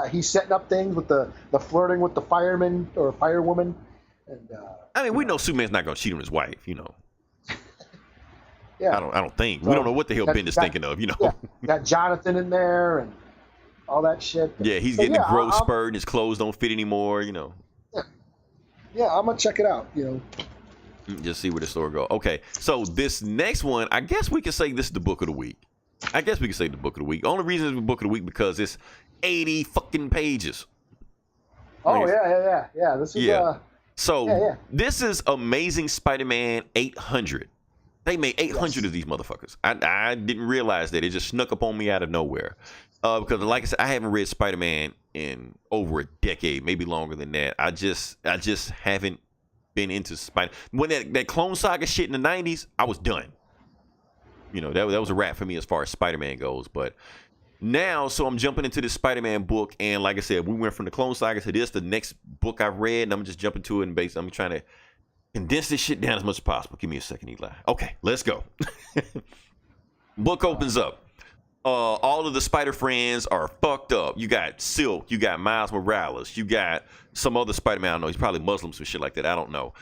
he's setting up things with the flirting with the fireman or firewoman. And I mean, we know Superman's not gonna cheat on his wife, Yeah, I don't think. We don't know what the hell Bendis thinking of, Yeah, got Jonathan in there and all that shit. Yeah, he's getting a growth spurt and his clothes don't fit anymore, Yeah, I'm gonna check it out, Just see where the story goes. Okay, so this next one, I guess we can say this is the book of the week. The only reason it's the book of the week because it's 80 fucking pages. Oh, yeah. This is this is Amazing Spider-Man 800. They made 800 of these motherfuckers. I didn't realize that. It just snuck up on me out of nowhere. Because like I said, I haven't read Spider-Man in over a decade, maybe longer than that. I just haven't been into Spider. When that Clone Saga shit in the 90s, I was done. That was a wrap for me as far as Spider-Man goes. But now, so I'm jumping into this Spider-Man book, and like I said, we went from the Clone Saga to this, the next book I've read, and I'm just jumping to it, and basically I'm trying to condense this shit down as much as possible. Give me a second, Eli. Okay, let's go. Book opens up. All of the Spider friends are fucked up. You got Silk, you got Miles Morales, you got some other Spider-Man. I don't know. He's probably Muslims or shit like that. I don't know.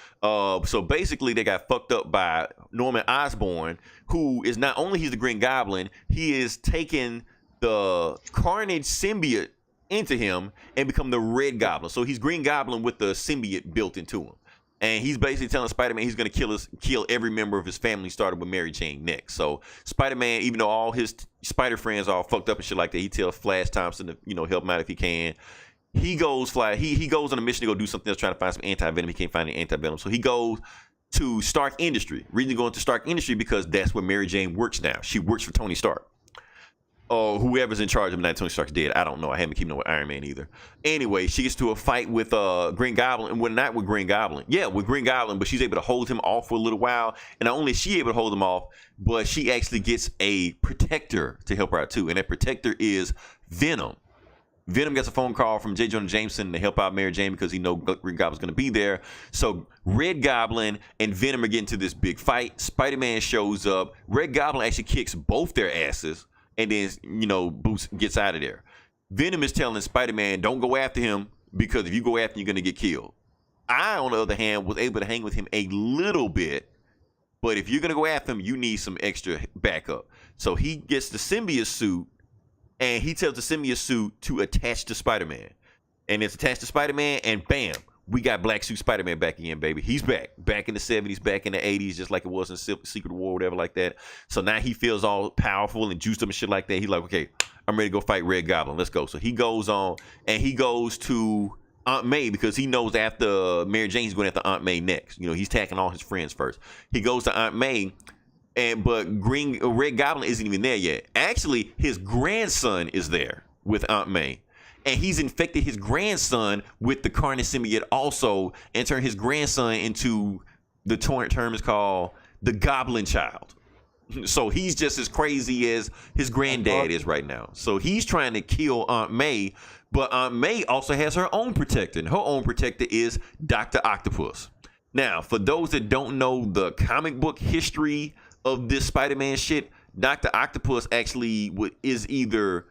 So basically, they got fucked up by Norman Osborn, who is not only he's the Green Goblin, he is taking the Carnage symbiote into him and become the Red Goblin. So he's Green Goblin with the symbiote built into him. And he's basically telling Spider-Man he's going to kill every member of his family, started with Mary Jane next. So Spider-Man, even though all his Spider friends are all fucked up and shit like that, he tells Flash Thompson to help him out if he can. He goes on a mission to go do something else, trying to find some anti-venom. He can't find any anti-venom. So he goes to Stark Industry. Reason going to Stark Industry because that's where Mary Jane works now. She works for Tony Stark. Whoever's in charge of him, not Tony Stark's dead. I don't know. I haven't keeping up with Iron Man either. Anyway, she gets to a fight with Green Goblin, and not with Green Goblin. Yeah, with Green Goblin, but she's able to hold him off for a little while. And not only is she able to hold him off, but she actually gets a protector to help her out too. And that protector is Venom. Venom gets a phone call from J. Jonah Jameson to help out Mary Jane because he knows Green Goblin's going to be there. So Red Goblin and Venom are getting to this big fight. Spider-Man shows up. Red Goblin actually kicks both their asses. And then, Boots gets out of there. Venom is telling Spider-Man, don't go after him because if you go after him, you're going to get killed. I, on the other hand, was able to hang with him a little bit. But if you're going to go after him, you need some extra backup. So he gets the symbiote suit, and he tells the symbiote suit to attach to Spider-Man. And it's attached to Spider-Man, and bam, we got Black Suit Spider-Man back again, baby. He's back. Back in the 70s, back in the 80s, just like it was in Secret War, whatever like that. So now he feels all powerful and juiced up and shit like that. He's like, okay, I'm ready to go fight Red Goblin. Let's go. So he goes on, and he goes to Aunt May because he knows after Mary Jane, he's going after Aunt May next. He's attacking all his friends first. He goes to Aunt May, but Red Goblin isn't even there yet. Actually, his grandson is there with Aunt May. And he's infected his grandson with the Carnage symbiote also and turned his grandson into the term is called the Goblin Child. So he's just as crazy as his granddad is right now. So he's trying to kill Aunt May, but Aunt May also has her own protector. And her own protector is Dr. Octopus. Now, for those that don't know the comic book history of this Spider-Man shit, Dr. Octopus actually is either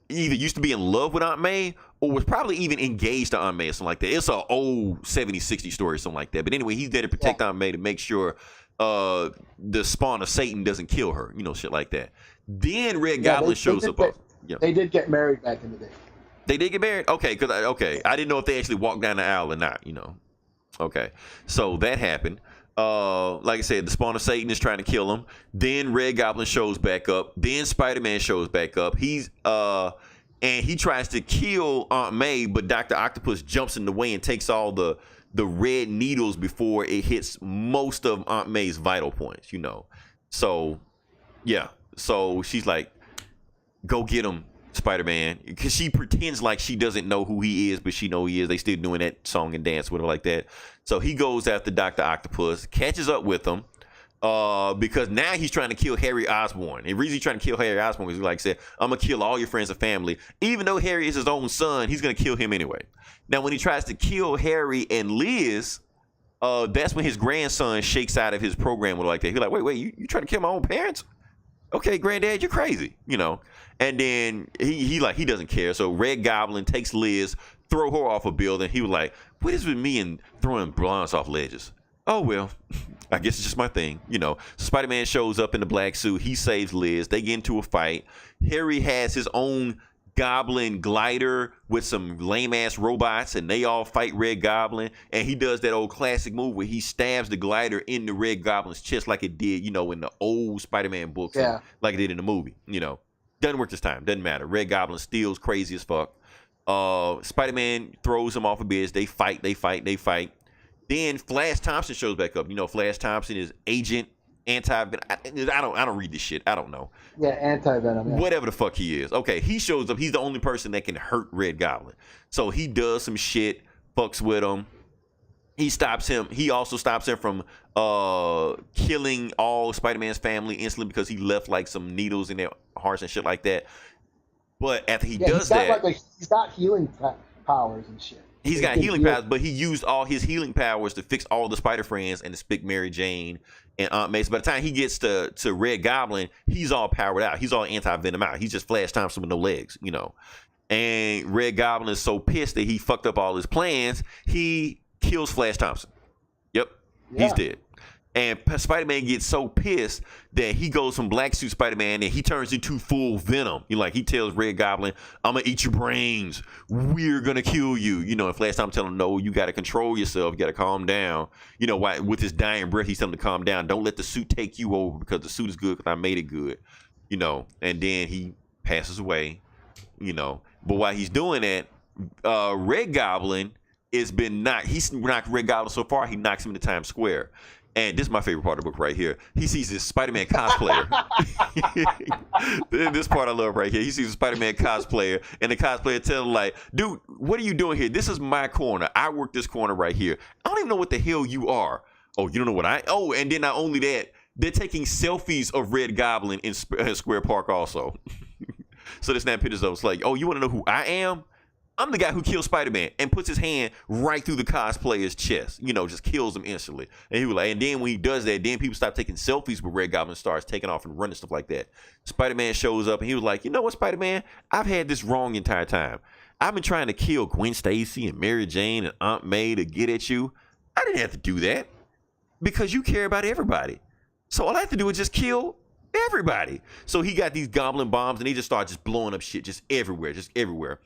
used to be in love with Aunt May or was probably even engaged to Aunt May or something like that. It's an old 70s, 60s story or something like that. But anyway, he's there to protect Aunt May to make sure the spawn of Satan doesn't kill her, shit like that. Then Red Goblin shows up. They did get married back in the day. They did get married? Okay, I didn't know if they actually walked down the aisle or not, Okay, so that happened. Like I said, the spawn of Satan is trying to kill him. Then Red Goblin shows back up. Then Spider-Man shows back up. And he tries to kill Aunt May, but Dr. Octopus jumps in the way and takes all the red needles before it hits most of Aunt May's vital points, So, yeah. So she's like, go get him, Spider-Man, because she pretends like she doesn't know who he is, but she know he is. They still doing that song and dance with her like that. So he goes after Dr. Octopus, catches up with him, because now he's trying to kill Harry Osborn. The reason he's trying to kill Harry Osborn is, like I said, I'm gonna kill all your friends and family. Even though Harry is his own son, he's gonna kill him anyway. Now, when he tries to kill Harry and Liz, that's when his grandson shakes out of his program with like that. He's like, wait, you trying to kill my own parents? Okay, granddad, you're crazy, And then he doesn't care. So Red Goblin takes Liz, throw her off a building. He was like, what is with me and throwing blondes off ledges? Oh, well, I guess it's just my thing, So Spider-Man shows up in the black suit. He saves Liz. They get into a fight. Harry has his own goblin glider with some lame-ass robots, and they all fight Red Goblin. And he does that old classic move where he stabs the glider in the Red Goblin's chest like it did, in the old Spider-Man books, and like it did in the movie, Doesn't work this time. Doesn't matter. Red Goblin steals crazy as fuck. Spider-Man throws him off a bridge. They fight. Then Flash Thompson shows back up. Flash Thompson is Agent Anti-Venom. I don't read this shit. I don't know. Yeah, Anti-Venom. Yeah. Whatever the fuck he is. Okay, he shows up. He's the only person that can hurt Red Goblin. So he does some shit, fucks with him. He stops him. He also stops him from killing all Spider-Man's family instantly because he left like some needles in their hearts and shit like that. But after he does that, he's got healing powers and shit. He's got healing powers, but he used all his healing powers to fix all the Spider-Friends and to spick Mary Jane and Aunt May. So by the time he gets to Red Goblin, he's all powered out. He's all anti-venom out. He's just Flash Thompson with no legs, And Red Goblin is so pissed that he fucked up all his plans, he kills Flash Thompson. Yep, he's dead. And Spider-Man gets so pissed that he goes from black suit Spider-Man and he turns into full Venom. He tells Red Goblin, I'm going to eat your brains. We're going to kill you. And Flash Thompson telling him, no, you got to control yourself. You got to calm down. With his dying breath, he's telling him to calm down. Don't let the suit take you over because the suit is good because I made it good. And then he passes away, But while he's doing that, Red Goblin has been knocked. He's knocked Red Goblin so far, he knocks him into Times Square. And this is my favorite part of the book right here. He sees this Spider-Man cosplayer. This part I love right here. He sees a Spider-Man cosplayer, and the cosplayer tells him, like, dude, what are you doing here? This is my corner. I work this corner right here. I don't even know what the hell you are. Oh, you don't know what and then not only that, they're taking selfies of Red Goblin in Square Park also. So they snap pictures of us like, oh, you want to know who I am? I'm the guy who killed Spider-Man and puts his hand right through the cosplayer's chest, just kills him instantly. And he was like, and then when he does that, then people stop taking selfies with Red Goblin, starts taking off and running, stuff like that. Spider-Man shows up and he was like, you know what, Spider-Man? I've had this wrong the entire time. I've been trying to kill Gwen Stacy and Mary Jane and Aunt May to get at you. I didn't have to do that because you care about everybody. So all I have to do is just kill everybody. So he got these goblin bombs and he just started just blowing up shit just everywhere.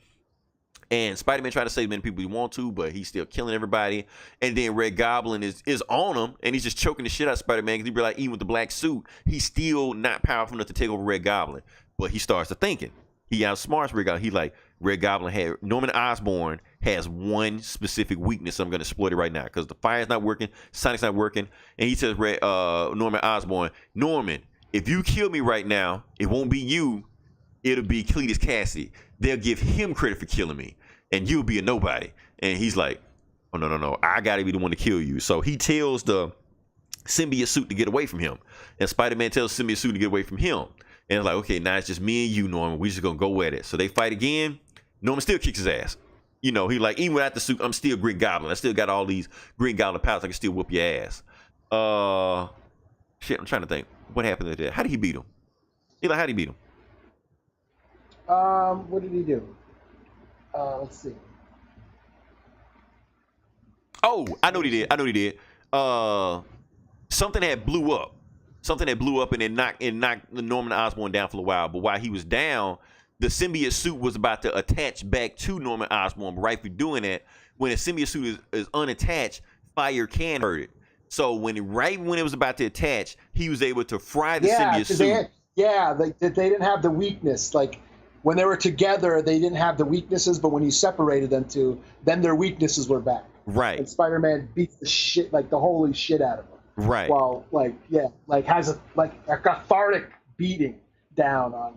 And Spider-Man tried to save as many people he want to, but he's still killing everybody. And then Red Goblin is on him, and he's just choking the shit out of Spider-Man because he be like, even with the black suit, he's still not powerful enough to take over Red Goblin. But he starts to thinking. He outsmarts Red Goblin. He like, Red Goblin Norman Osborn has one specific weakness. I'm going to exploit it right now because the fire's not working, Sonic's not working. And he says, Norman Osborn, Norman, if you kill me right now, it won't be you. It'll be Cletus Cassidy. They'll give him credit for killing me. And you'll be a nobody. And he's like, oh, no. I got to be the one to kill you. So he tells the symbiote suit to get away from him. And Spider-Man tells the symbiote suit to get away from him. And it's like, okay, now it's just me and you, Norman. We just going to go at it. So they fight again. Norman still kicks his ass. You know, he like, even without the suit, I'm still Green Goblin. I still got all these Green Goblin powers. I can still whoop your ass. Shit, I'm trying to think. What happened to that? How did he beat him? Eli, how did he beat him? What did he do? Let's see. Oh, I know what he did. Something had blew up. Something that blew up and it knocked Norman Osborn down for a while. But while he was down, the symbiote suit was about to attach back to Norman Osborn. But right for doing that, when a symbiote suit is unattached, fire can hurt it. So right when it was about to attach, he was able to fry the symbiote suit. They didn't have the weakness. Like when they were together, they didn't have the weaknesses. But when you separated them two, then their weaknesses were back. Right. And Spider-Man beats the shit, like the holy shit out of him. Right. While has a cathartic beating down on.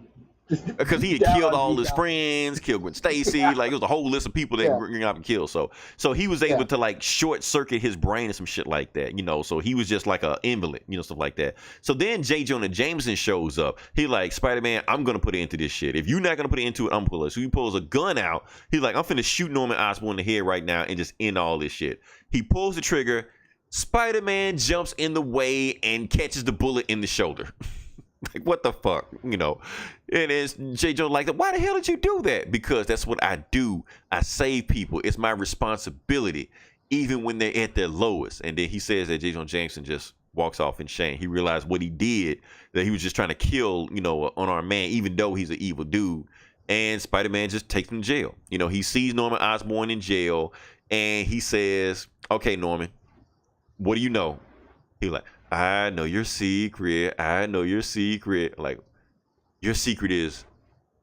Because he had killed all his friends, killed Gwen Stacy, like it was a whole list of people that Green Goblin killed. So he was able to like short circuit his brain and some shit like that, you know. So he was just like an invalid, you know, stuff like that. So then J. Jonah Jameson shows up. He like, Spider-Man, I'm gonna put it into this shit. If you're not gonna put it into it, I'm gonna pull it. So he pulls a gun out. He's like, I'm finna shoot Norman Osborn in the head right now and just end all this shit. He pulls the trigger. Spider-Man jumps in the way and catches the bullet in the shoulder. Like, what the fuck, you know? And it's J. Jonah like, why the hell did you do that? Because that's what I do. I save people. It's my responsibility, even when they're at their lowest. And then he says that J. Jonah Jameson just walks off in shame. He realized what he did, that he was just trying to kill, you know, an unarmed man, even though he's an evil dude. And Spider-Man just takes him to jail. You know, he sees Norman Osborn in jail, and he says, okay, Norman, what do you know? He like, I know your secret. I know your secret. Like, your secret is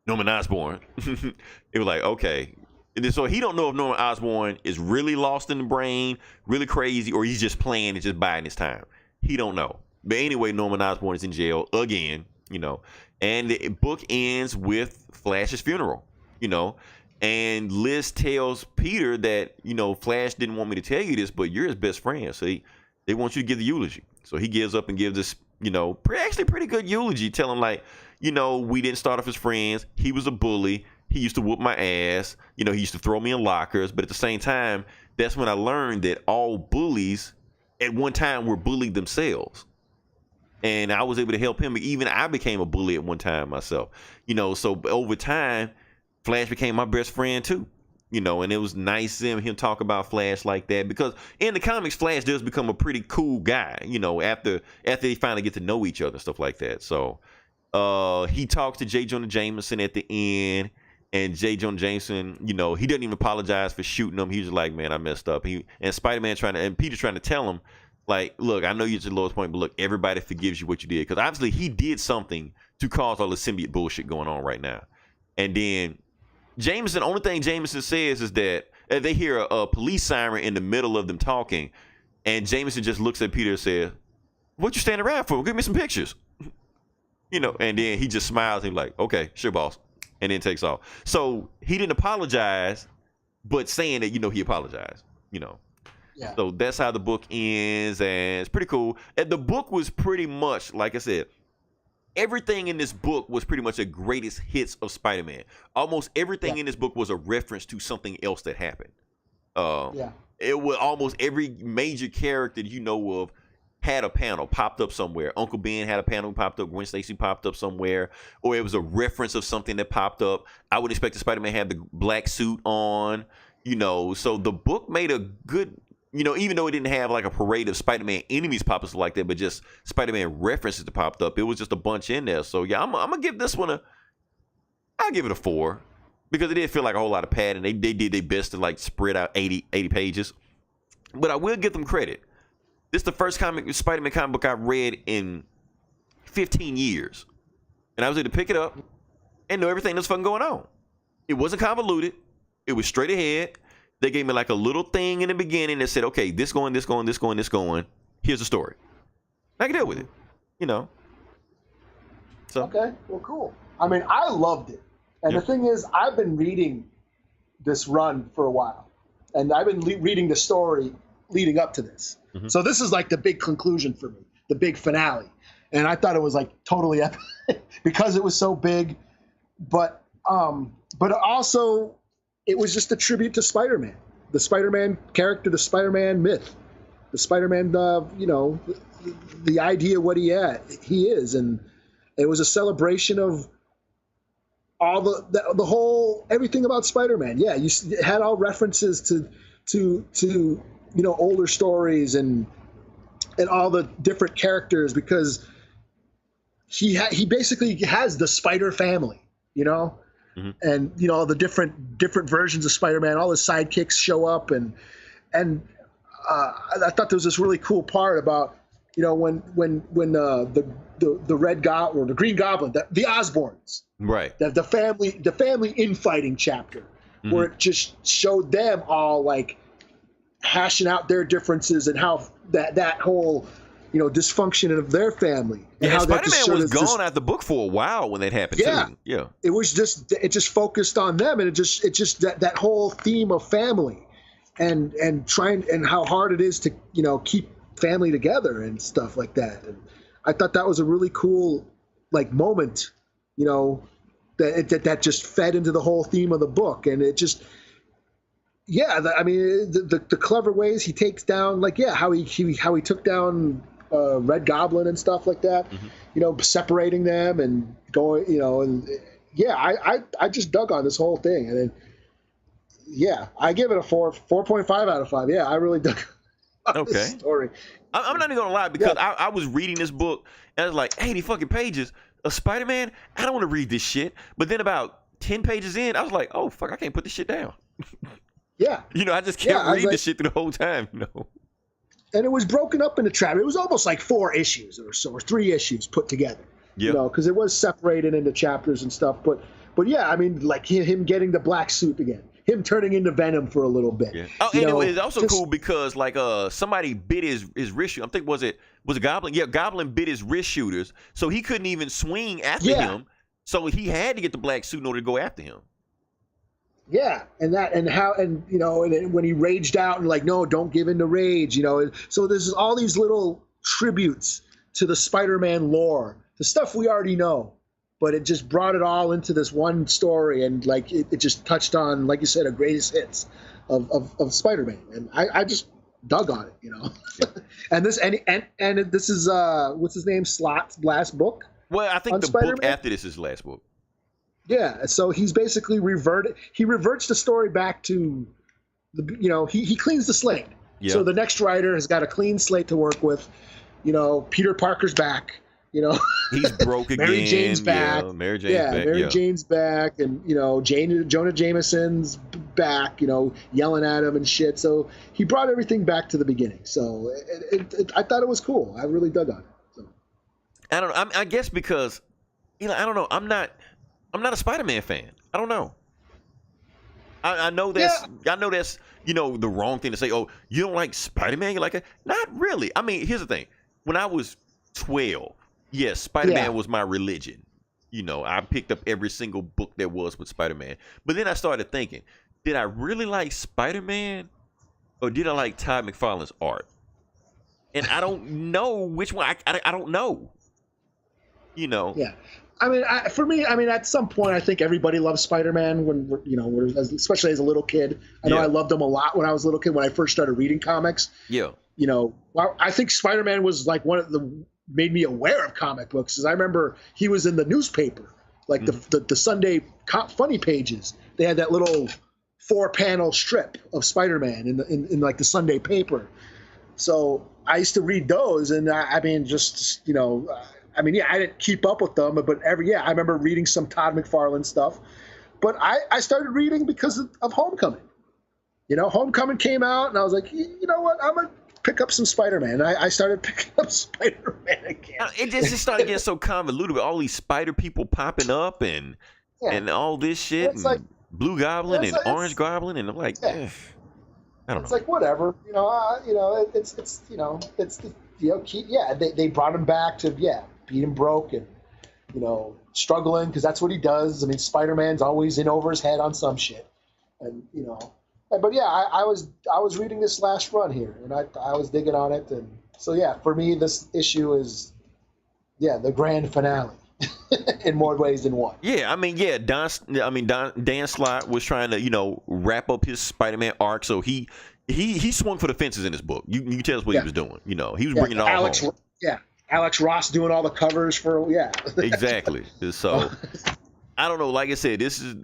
Norman Osborn. It was like, okay. And then, so he don't know if Norman Osborn is really lost in the brain, really crazy, or he's just playing and just biding his time. He don't know. But anyway, Norman Osborn is in jail again, you know. And the book ends with Flash's funeral, you know. And Liz tells Peter that, you know, Flash didn't want me to tell you this, but you're his best friend. So they want you to give the eulogy. So he gives up and gives this, you know, pretty good eulogy, telling like, you know, we didn't start off as friends. He was a bully. He used to whoop my ass. You know, he used to throw me in lockers. But at the same time, that's when I learned that all bullies at one time were bullied themselves. And I was able to help him. Even I became a bully at one time myself. You know, so over time, Flash became my best friend too. You know, and it was nice seeing him talk about Flash like that, because in the comics, Flash does become a pretty cool guy, you know, after they finally get to know each other and stuff like that. So he talks to J. Jonah Jameson at the end, and J. Jonah Jameson, you know, he doesn't even apologize for shooting him. He's just like, man, I messed up. And Spider-Man and Peter trying to tell him, like, look, I know you're at the lowest point, but look, everybody forgives you what you did. Because obviously he did something to cause all the symbiote bullshit going on right now. And then only thing Jameson says is that they hear a police siren in the middle of them talking, and Jameson just looks at Peter and says, what you standing around for? Give me some pictures. You know, and then he just smiles and like, okay, sure, boss, and then takes off. So he didn't apologize, but saying that, you know, he apologized, you know. Yeah. So that's how the book ends, and it's pretty cool. And the book was pretty much, like I said, everything in this book was pretty much the greatest hits of Spider-Man. Almost everything in this book was a reference to something else that happened. It was almost every major character you know of had a panel popped up somewhere. Uncle Ben had a panel popped up. Gwen Stacy popped up somewhere, or it was a reference of something that popped up. I would expect the Spider-Man had the black suit on, you know. So the book made a good. You know, even though it didn't have like a parade of Spider-Man enemies pop up like that, but just Spider-Man references that popped up, it was just a bunch in there. So yeah, I'm gonna give this one I'll give it a 4, because it did feel like a whole lot of padding. They did their best to like spread out 80 pages. But I will give them credit. This is the first Spider-Man comic book I've read in 15 years. And I was able to pick it up and know everything that's fucking going on. It wasn't convoluted. It was straight ahead. They gave me like a little thing in the beginning that said, okay, this going. Here's the story. I can deal with it, you know. So okay, well, cool. I mean, I loved it. And the thing is, I've been reading this run for a while. And I've been reading the story leading up to this. Mm-hmm. So this is like the big conclusion for me, the big finale. And I thought it was like totally epic because it was so big. But also, it was just a tribute to Spider-Man, the Spider-Man character, the Spider-Man myth, the Spider-Man, the idea of what he is, and it was a celebration of all the whole everything about Spider-Man. Yeah, it had all references to older stories and all the different characters, because he basically has the Spider family, Mm-hmm. and the different versions of Spider-Man. All his sidekicks show up, and I thought there was this really cool part about when the Red Goblin or the Green Goblin, the Osborns, Right. the family infighting chapter, Mm-hmm. where it just showed them all like hashing out their differences and how that whole dysfunction of their family. And Yeah, how that just Spider-Man showed was us gone out the book for a while when that happened Yeah. too. Yeah. it just focused on them, and it just that whole theme of family and trying, and how hard it is to keep family together and stuff like that. And I thought that was a really cool moment, that just fed into the whole theme of the book. And it just, the clever ways he takes down, how he took down Red Goblin and stuff like that, Mm-hmm. Separating them and going, I just dug on this whole thing. And then, I give it a 4.5 out of 5. Yeah, I really dug on this story. I'm not even gonna lie, because I was reading this book and I was like, 80 fucking pages of Spider-Man. I don't want to read this shit. But then about 10 pages in, I was like, oh fuck, I can't put this shit down. Yeah. I just can't read this shit through the whole time. And it was broken up into chapters. It was almost like 4 issues or so, or 3 issues put together. Yeah. Because it was separated into chapters and stuff. But yeah, I mean, like him getting the black suit again, him turning into Venom for a little bit. Yeah. Oh, and it was also cool because somebody bit his wrist shoot. I think was it Goblin? Yeah, Goblin bit his wrist shooters, so he couldn't even swing after him. So he had to get the black suit in order to go after him. Yeah, and when he raged out and no, don't give in to rage, So there's all these little tributes to the Spider-Man lore, the stuff we already know, but it just brought it all into this one story, and it just touched on, like you said, a greatest hits of Spider-Man, and I just dug on it, Yeah. and this is what's his name, Slott's last book. Well, I think the Spider-Man? book after this is the last book. Yeah, so he's basically reverts the story back to he cleans the slate. Yeah. So the next writer has got a clean slate to work with. Peter Parker's back. He's broke again. Mary Jane's back. Yeah, Mary Jane's back. Mary Jane's back, and Jonah Jameson's back. Yelling at him and shit. So he brought everything back to the beginning. So I thought it was cool. I really dug on it. So. I don't know. I guess because I don't know. I'm not a Spider-Man fan. I don't know. I know that's the wrong thing to say. Oh, you don't like Spider-Man? You're like a, not really. I mean, here's the thing. When I was 12, yes, Spider-Man was my religion. I picked up every single book there was with Spider-Man. But then I started thinking, did I really like Spider-Man, or did I like Todd McFarlane's art? And I don't know which one. I don't know. Yeah. I mean, for me, at some point, I think everybody loves Spider-Man when especially as a little kid. I know I loved him a lot when I was a little kid, when I first started reading comics. Yeah. I think Spider-Man was made me aware of comic books, because I remember he was in the newspaper, the Sunday funny pages. They had that little 4-panel strip of Spider-Man in the Sunday paper. So I used to read those, and I didn't keep up with them, but I remember reading some Todd McFarlane stuff. But I started reading because of Homecoming. Homecoming came out, and I was like, you know what, I'm going to pick up some Spider-Man. I started picking up Spider-Man again. It just started getting so convoluted with all these spider people popping up and all this shit, and Blue Goblin and Orange Goblin, and I'm like, I don't know. It's like, whatever, they brought him back to beat him broke and struggling, because that's what he does. I mean, Spider-Man's always in over his head on some shit, and but I was reading this last run here, and I was digging on it, and so for me this issue is the grand finale. in more ways than one. Yeah, I mean, Dan Slott was trying to, wrap up his Spider-Man arc, so he swung for the fences in this book. You can tell us what he was doing. He was bringing it all home. Yeah, Alex Ross doing all the covers for Exactly. So I don't know. Like I said, this is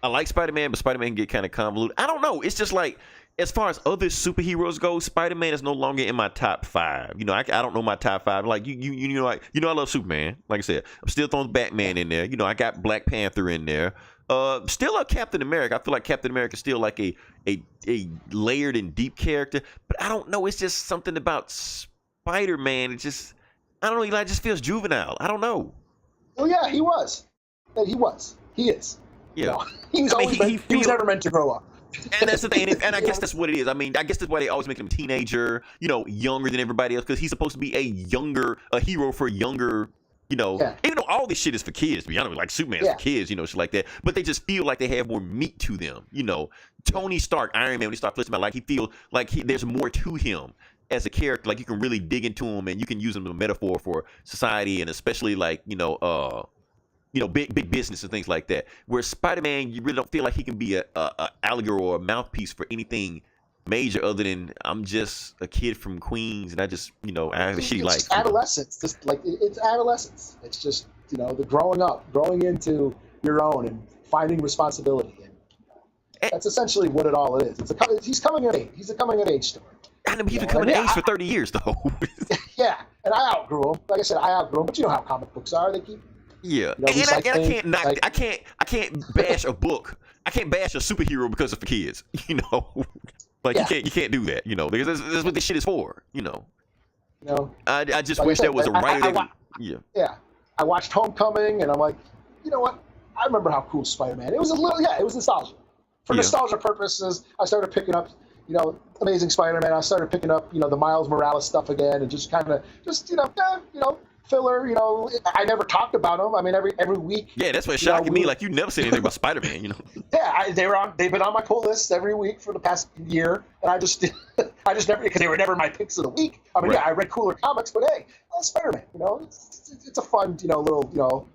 I like Spider-Man, but Spider-Man can get kind of convoluted. I don't know. It's just like, as far as other superheroes go, Spider-Man is no longer in my top 5. I don't know my top 5. Like I love Superman. Like I said, I'm still throwing Batman in there. I got Black Panther in there. Still a Captain America. I feel like Captain America is still like a layered and deep character. But I don't know. It's just something about Spider-Man. It just, I don't know. Eli just feels juvenile. I don't know. Well, yeah, he was. He is. Yeah. He was never meant to grow up. And that's the thing, and I guess that's what it is. I mean, I guess that's why they always make him a teenager, younger than everybody else, because he's supposed to be a hero for younger, even though all this shit is for kids, to be honest, like Superman's for kids, shit like that. But they just feel like they have more meat to them, Tony Stark, Iron Man, when he starts flipping about, like he feels like there's more to him as a character, like you can really dig into him and you can use him as a metaphor for society and especially like, big business and things like that. Where Spider-Man, you really don't feel like he can be a allegory or a mouthpiece for anything major other than I'm just a kid from Queens and I just, I have a shitty life. It's adolescence. It's adolescence. It's just, the growing up, growing into your own and finding responsibility. And that's essentially what it all is. He's coming of age. He's a coming of age story. And he's been coming of age for 30 years though. Yeah, and I outgrew him. Like I said, I outgrew him. But you know how comic books are. They keep. Yeah, I can't bash a book. I can't bash a superhero because it's for kids. You can't do that. Because that's what this shit is for. I just wish there was a writer. Yeah, I watched Homecoming, and I'm like, you know what? I remember how cool Spider-Man. It was it was nostalgia. For nostalgia purposes, I started picking up, Amazing Spider-Man. I started picking up, the Miles Morales stuff again, and just kind of filler, I never talked about them. I mean, every week. Yeah, that's what's shocking me. Like, you never said anything about Spider-Man, Yeah, they've been on my pull list every week for the past year, and I just never, because they were never my picks of the week. I mean, I read cooler comics, but hey, Spider-Man, it's a fun, little,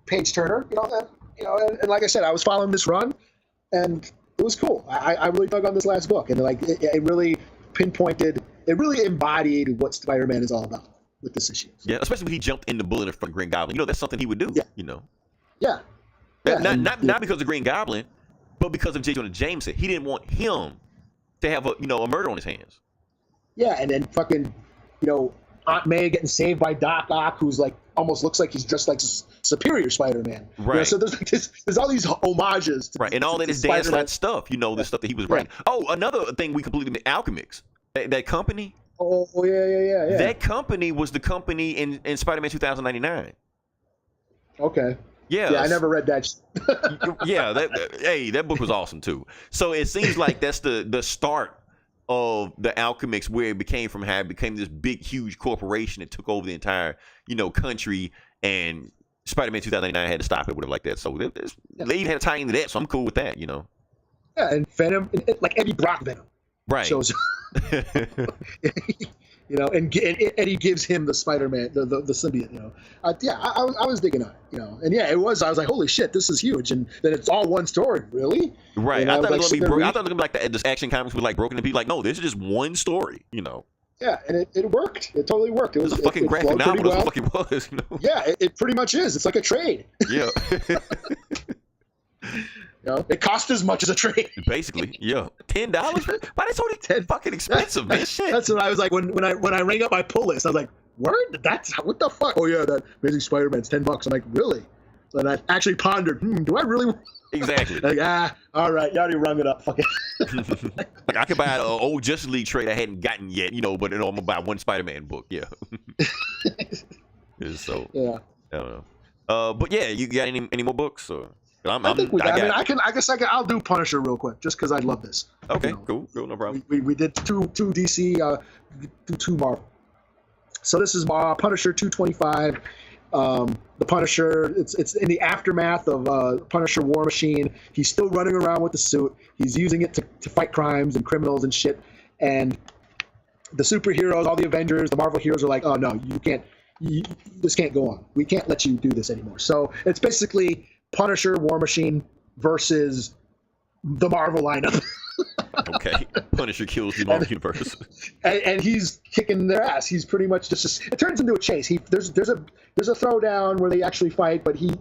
page turner, and like I said, I was following this run, and it was cool. I really dug on this last book, and like it really pinpointed, it really embodied what Spider-Man is all about. With this issue. Yeah, especially when he jumped in the bullet in front of Green Goblin. That's something he would do. Yeah. Not because of Green Goblin, but because of J. Jonah Jameson. He didn't want him to have a murder on his hands. Yeah, and then fucking, Aunt May getting saved by Doc Ock, who's like almost looks like he's dressed like Superior Spider-Man. Right. So there's all these homages. Right, and all that is Dan Slott stuff. The stuff that he was writing. Oh, another thing we completely missed, Alchemix. That company. Oh, yeah. That company was the company in Spider-Man 2099. Okay. Yeah. Yeah, I never read that. Yeah, that book was awesome too. So it seems like that's the start of the Alchemix, where it became this big, huge corporation that took over the entire, country, and Spider-Man 2099 had to stop it, whatever like that. So they even had to tie into that, so I'm cool with that, Yeah, and Venom, like Eddie Brock Venom. Right. Shows and Eddie gives him the Spider-Man, the symbiote, I was digging on it, and it was, I was like, holy shit, this is huge, and then it's all one story, really? Right. I thought it was gonna be like this Action Comics was like broken to be like, no, this is just one story, Yeah, and it worked. It totally worked. It was a fucking graphic novel. That's what it was, Yeah, it pretty much is. It's like a trade. Yeah. It cost as much as a trade. Basically, yeah. $10? Why that's only 10 fucking expensive, man? Shit. That's what I was like when I rang up my pull list. I was like, word? That's what the fuck? Oh yeah, that Amazing Spider-Man's $10. I'm like, really? And I actually pondered, do I really? Exactly. Like, all right, you already rung it up. Fuck it. Like I could buy an old Justice League trade I hadn't gotten yet, but I'm gonna buy one Spider-Man book. Yeah. So. Yeah. I don't know. But yeah, you got any more books? Or? I think we got. I guess I'll do Punisher real quick, just because I love this. Okay, cool, no problem. We did two DC, two Marvel. So this is Punisher 225. The Punisher, it's in the aftermath of Punisher War Machine. He's still running around with the suit. He's using it to fight crimes and criminals and shit. And the superheroes, all the Avengers, the Marvel heroes are like, oh no, you can't this can't go on. We can't let you do this anymore. So it's basically Punisher, War Machine versus the Marvel lineup. Okay, Punisher kills the Marvel universe, and he's kicking their ass. He's pretty much just it turns into a chase. There's a throwdown where they actually fight, but he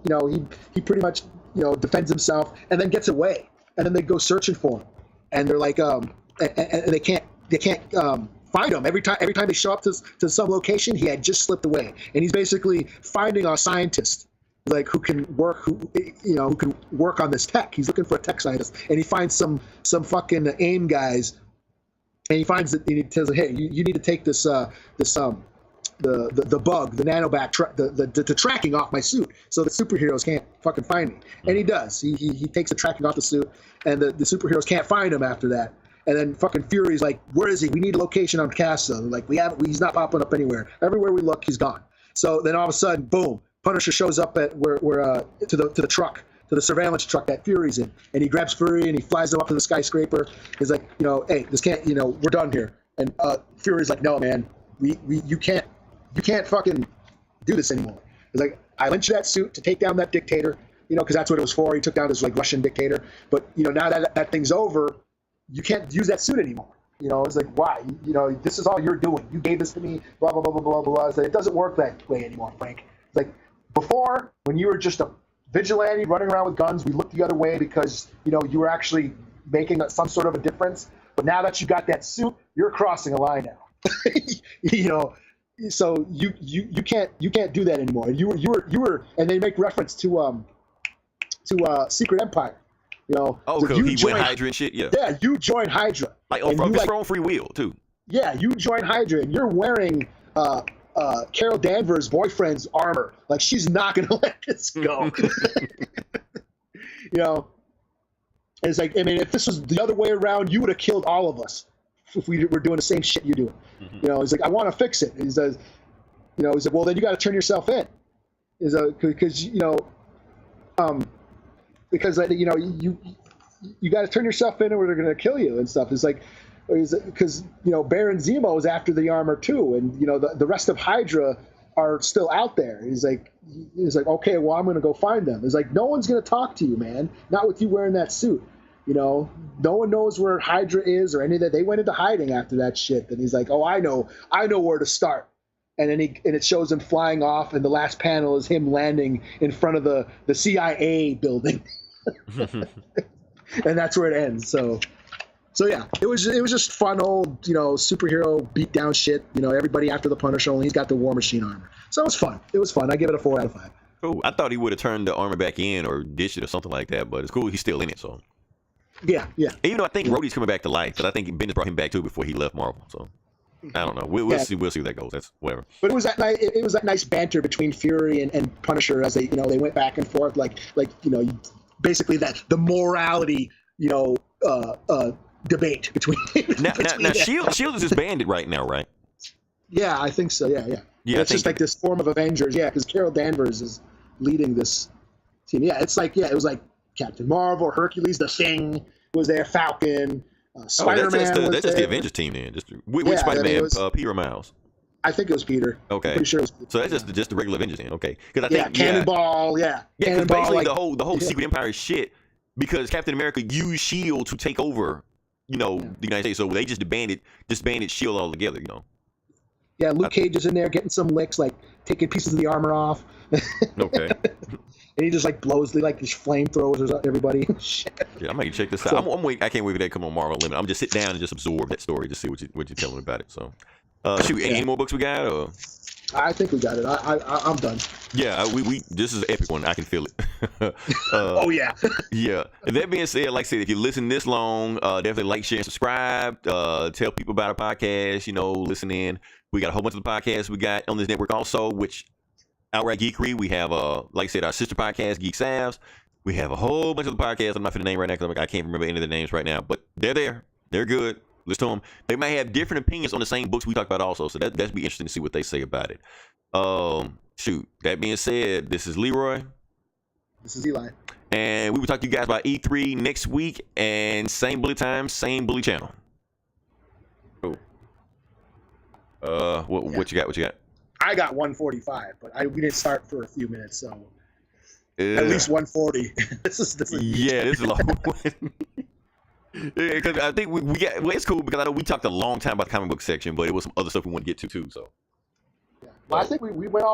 pretty much defends himself and then gets away, and then they go searching for him, and they're like and they can't find him. Every time they show up to some location, he had just slipped away, and he's basically finding a scientist like who can work on this tech. He's looking for a tech scientist, and he finds some fucking AIM guys, and he finds that, and he tells them, hey, you need to take this the bug, the nanobat, the tracking off my suit, so the superheroes can't fucking find me. And he does. He takes the tracking off the suit, and the superheroes can't find him after that. And then fucking Fury's like, where is he? We need a location on Casa. Like, he's not popping up anywhere. Everywhere we look, he's gone. So then all of a sudden, boom, Punisher shows up at where to the truck, to the surveillance truck that Fury's in, and he grabs Fury and he flies him up to the skyscraper. He's like, hey, this can't, we're done here. And Fury's like, no, man, you can't fucking do this anymore. He's like, I lent you that suit to take down that dictator, because that's what it was for. He took down this like Russian dictator. But now that thing's over, you can't use that suit anymore. It's like, why? This is all you're doing. You gave this to me, blah, blah, blah, blah, blah, blah. It's like, it doesn't work that way anymore, Frank. It's like, before, when you were just a vigilante running around with guns, we looked the other way because, you were actually making some sort of a difference. But now that you got that suit, you're crossing a line now. So you can't do that anymore. You were, and they make reference to Secret Empire. Oh, because he went Hydra and shit. Yeah. Yeah, you joined Hydra. Like of his own free will too. Yeah, you joined Hydra, and you're wearing Carol Danvers' boyfriend's armor. Like, she's not gonna let this go. It's like, I mean, if this was the other way around, you would have killed all of us if we were doing the same shit you're doing. Mm-hmm. He's like, I want to fix it. And he says, he's like, well, then you got to turn yourself in. Because you got to turn yourself in, or they're going to kill you and stuff. It's like, because Baron Zemo is after the armor too, and the rest of Hydra are still out there. He's like, okay, well, I'm going to go find them. It's like, no one's going to talk to you, man. Not with you wearing that suit. No one knows where Hydra is or any of that. They went into hiding after that shit. And he's like, oh, I know where to start. And then it shows him flying off, and the last panel is him landing in front of the CIA building. And that's where it ends. So yeah, it was just fun old, superhero beat down shit. Everybody after the Punisher, only he's got the War Machine armor. So it was fun. It was fun. I give it a 4 out of 5. Cool. I thought he would have turned the armor back in or ditched it or something like that, but it's cool. He's still in it. So yeah. Even though I think Rhodey's coming back to life, because I think Bendis brought him back too before he left Marvel. So I don't know. We'll see. We'll see where that goes. That's whatever. But it was that nice banter between Fury and Punisher as they went back and forth, like basically that the morality debate between now Shield is disbanded right now, right? Yeah, I think so. Yeah. It's just like this form of Avengers. Yeah, because Carol Danvers is leading this team. Yeah, it was like Captain Marvel, Hercules, the Thing was there, Falcon, Spider-Man. That's just the Avengers team then. Which Spider-Man? Peter or Miles? I think it was Peter. Okay. I'm pretty sure it was Peter. So that's just the regular Avengers then. Okay. Because I think Cannonball. Yeah. Yeah. Because basically the whole Secret Empire shit, because Captain America used Shield to take over, the United States. So they just disbanded Shield altogether. Yeah, Luke Cage is in there getting some licks, like taking pieces of the armor off. Okay. And he just like blows these flamethrowers at everybody. Yeah, I might check this out. I'm waiting. I can't wait for that to come on Marvel Unlimited. I'm just sit down and just absorb that story, just see what you're telling about it. So, any more books we got? Or? I think we got it. I'm done. Yeah, we this is an epic one. I can feel it. Oh yeah. Yeah. And that being said, like I said, if you listen this long, definitely like, share, and subscribe. Tell people about our podcast. Listen in. We got a whole bunch of the podcasts we got on this network also, which Outright Geekery. We have, like I said, our sister podcast, Geek Savs. We have a whole bunch of the podcasts. I'm not for the name right now because I can't remember any of the names right now, but they're there. They're good. Listen to them. They might have different opinions on the same books we talk about also, so that'd be interesting to see what they say about it. Shoot. That being said, this is Leroy. This is Eli. And we will talk to you guys about E3 next week, and same bully time, same bully channel. Cool. What you got? I got 145, but we didn't start for a few minutes, so Yeah. at least 140. This is Yeah, this is a long one. Yeah, because I think we got. Well, it's cool because I know we talked a long time about the comic book section, but it was some other stuff we want to get to too. So. Well, I think we went almost.